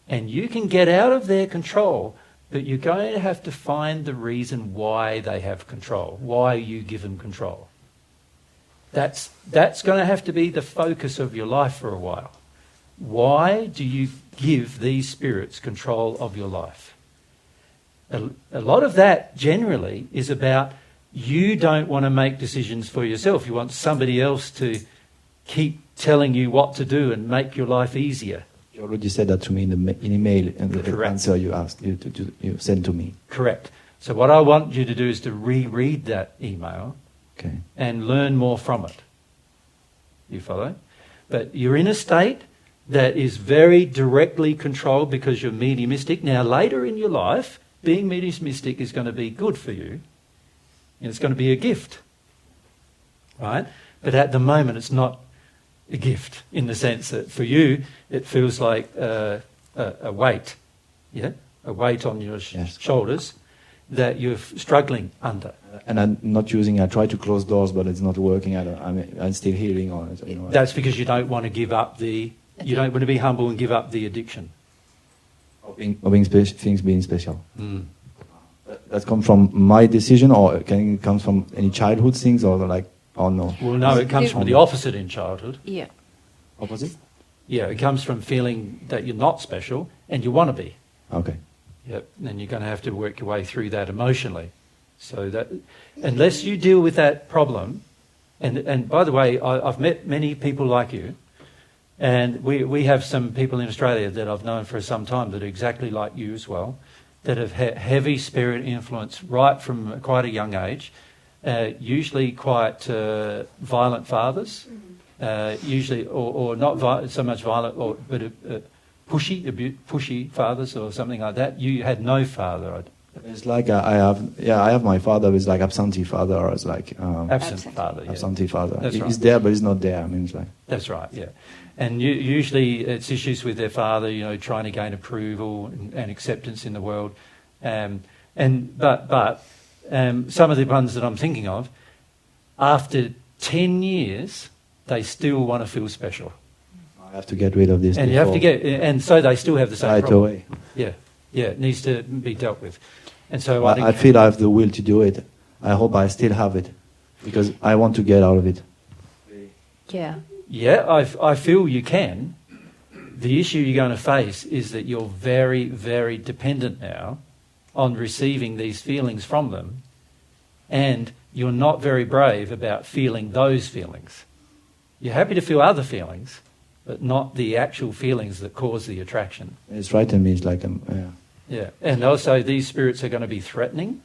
and you can get out of their control, but you're going to have to find the reason why they have control, why you give them control. That's going to have to be the focus of your life for a while. Why do you give these spirits control of your life? A lot of that generally is about you don't want to make decisions for yourself. You want somebody else to keep telling you what to do and make your life easier. You already said that to me in email, and the answer you asked you sent to me. Correct. So what I want you to do is to reread that email and learn more from it. You follow? But you're in a state that is very directly controlled because you're mediumistic. Now, later in your life, being mediumistic is going to be good for you, and it's going to be a gift, right? But at the moment, it's not a gift in the sense that for you, it feels like a weight, a weight on your shoulders that you're struggling under. And I'm not using. I try to close doors, but it's not working. I'm still healing on it. That's because you don't want to give up you don't want to be humble and give up the addiction. Things being special. That comes from my decision, or can it come from any childhood things, or no? Well, no, it comes from the opposite in childhood. Yeah. Opposite? Yeah, it comes from feeling that you're not special and you want to be. Okay. Yep, and you're going to have to work your way through that emotionally. So that, unless you deal with that problem, and by the way, I've met many people like you, and we have some people in Australia that I've known for some time that are exactly like you as well, that have had heavy spirit influence right from quite a young age, usually quite violent fathers, usually, or not so much violent, but pushy fathers or something like that. You had no father. It's like I have my father is like absentee father, or it's like absent father. Yeah. Absentee father. That's right. He's there, but he's not there. I mean, it's like that's right. Yeah, and usually it's issues with their father. Trying to gain approval and acceptance in the world, but some of the ones that I'm thinking of, after 10 years they still want to feel special. I have to get rid of this. And you have to and so they still have the same right problem. away. Yeah, it needs to be dealt with. And so I feel I have the will to do it. I hope I still have it, because I want to get out of it. Yeah. Yeah, I feel you can. The issue you're going to face is that you're very, very dependent now on receiving these feelings from them, and you're not very brave about feeling those feelings. You're happy to feel other feelings, but not the actual feelings that cause the attraction. It's frightening me. It's like Yeah, and also these spirits are going to be threatening.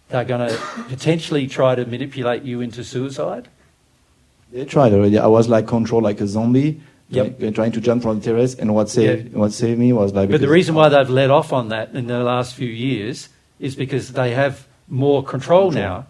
They're going to potentially try to manipulate you into suicide. They tried already. I was like controlled like a zombie, trying to jump from the terrace, and what saved me was like... But the reason why they've let off on that in the last few years is because they have more control now.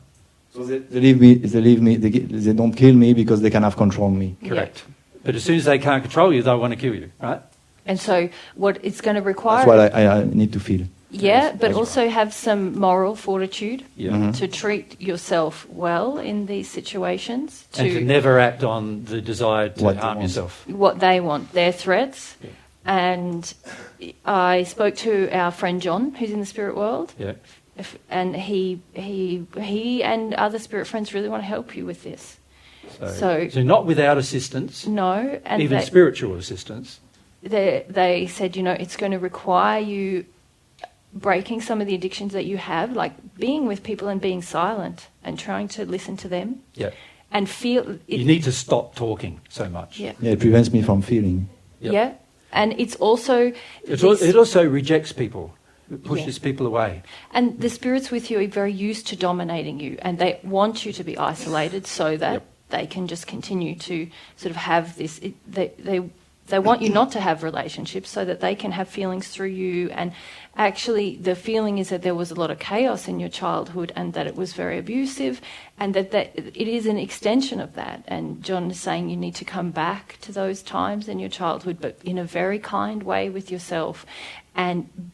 So they leave me, they don't kill me because they can have control on me. Correct. But as soon as they can't control you, they want to kill you, right? And so what it's going to require... That's what I need to feel. Yeah, but also have some moral fortitude Mm-hmm. to treat yourself well in these situations. And to never act on the desire to harm yourself. What they want, their threats. Yeah. And I spoke to our friend John, who's in the spirit world. Yeah. And he and other spirit friends really want to help you with this. So not without assistance. No. And even spiritual assistance. They said, it's going to require you breaking some of the addictions that you have, like being with people and being silent and trying to listen to them. Yeah. And feel... You need to stop talking so much. Yeah. Yeah, it prevents me from feeling. Yep. Yeah. And it's also... It also rejects people. It pushes people away. And the spirits with you are very used to dominating you, and they want you to be isolated so that they can just continue to sort of have this... They want you not to have relationships so that they can have feelings through you. And actually, the feeling is that there was a lot of chaos in your childhood and that it was very abusive, and that it is an extension of that. And John is saying you need to come back to those times in your childhood, but in a very kind way with yourself.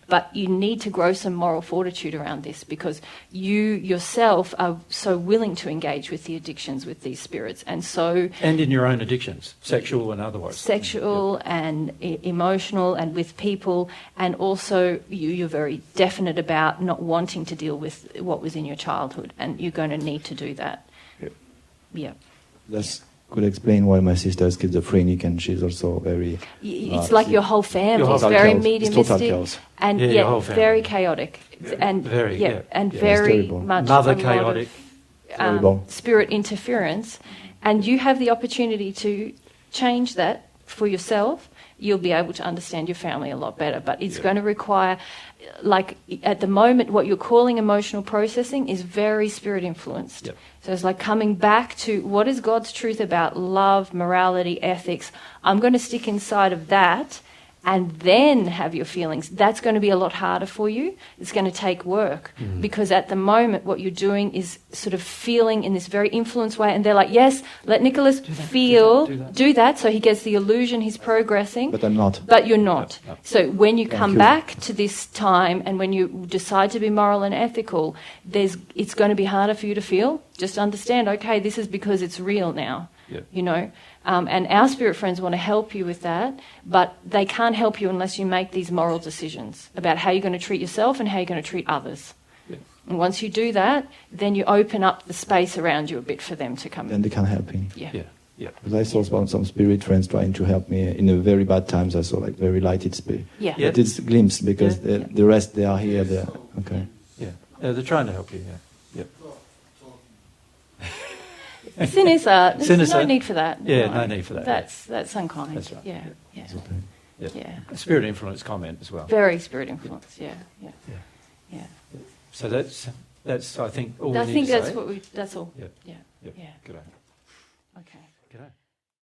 But you need to grow some moral fortitude around this, because you yourself are so willing to engage with the addictions with these spirits, and in your own addictions, sexual and otherwise, sexual and emotional, and with people, and also you're very definite about not wanting to deal with what was in your childhood, and you're going to need to do that. Yeah. That's could explain why my sister is schizophrenic, and she's also very... It's like your whole family is very mediumistic and very chaotic. And very much mother chaotic. Spirit interference. And you have the opportunity to change that for yourself. You'll be able to understand your family a lot better. But it's going to require, like at the moment, what you're calling emotional processing is very spirit influenced. Yep. So it's like coming back to what is God's truth about love, morality, ethics. I'm going to stick inside of that and then have your feelings. That's going to be a lot harder for you. It's going to take work because at the moment what you're doing is sort of feeling in this very influenced way, and they're like, yes, let Nicholas do that. So he gets the illusion he's progressing. But I'm not. But you're not. No. So when you come back to this time and when you decide to be moral and ethical, it's going to be harder for you to feel. Just understand, okay, this is because it's real now, and our spirit friends want to help you with that, but they can't help you unless you make these moral decisions about how you're going to treat yourself and how you're going to treat others. Yeah. And once you do that, then you open up the space around you a bit for them to come in. Then they can help me. Yeah. Because I saw some spirit friends trying to help me in the very bad times. I saw like very lighted spirit. Yeah. But it's a glimpse because the rest, they are here. Okay. Yeah. They're trying to help you, Sinister. There's no need for that. Yeah, no need for that. That's unkind. That's right. Yeah. Spirit influence comment as well. Very spirit influence. Yeah. So that's I think all. I think that's what we. That's all. Yeah. Yeah. Good day. Okay. Good day.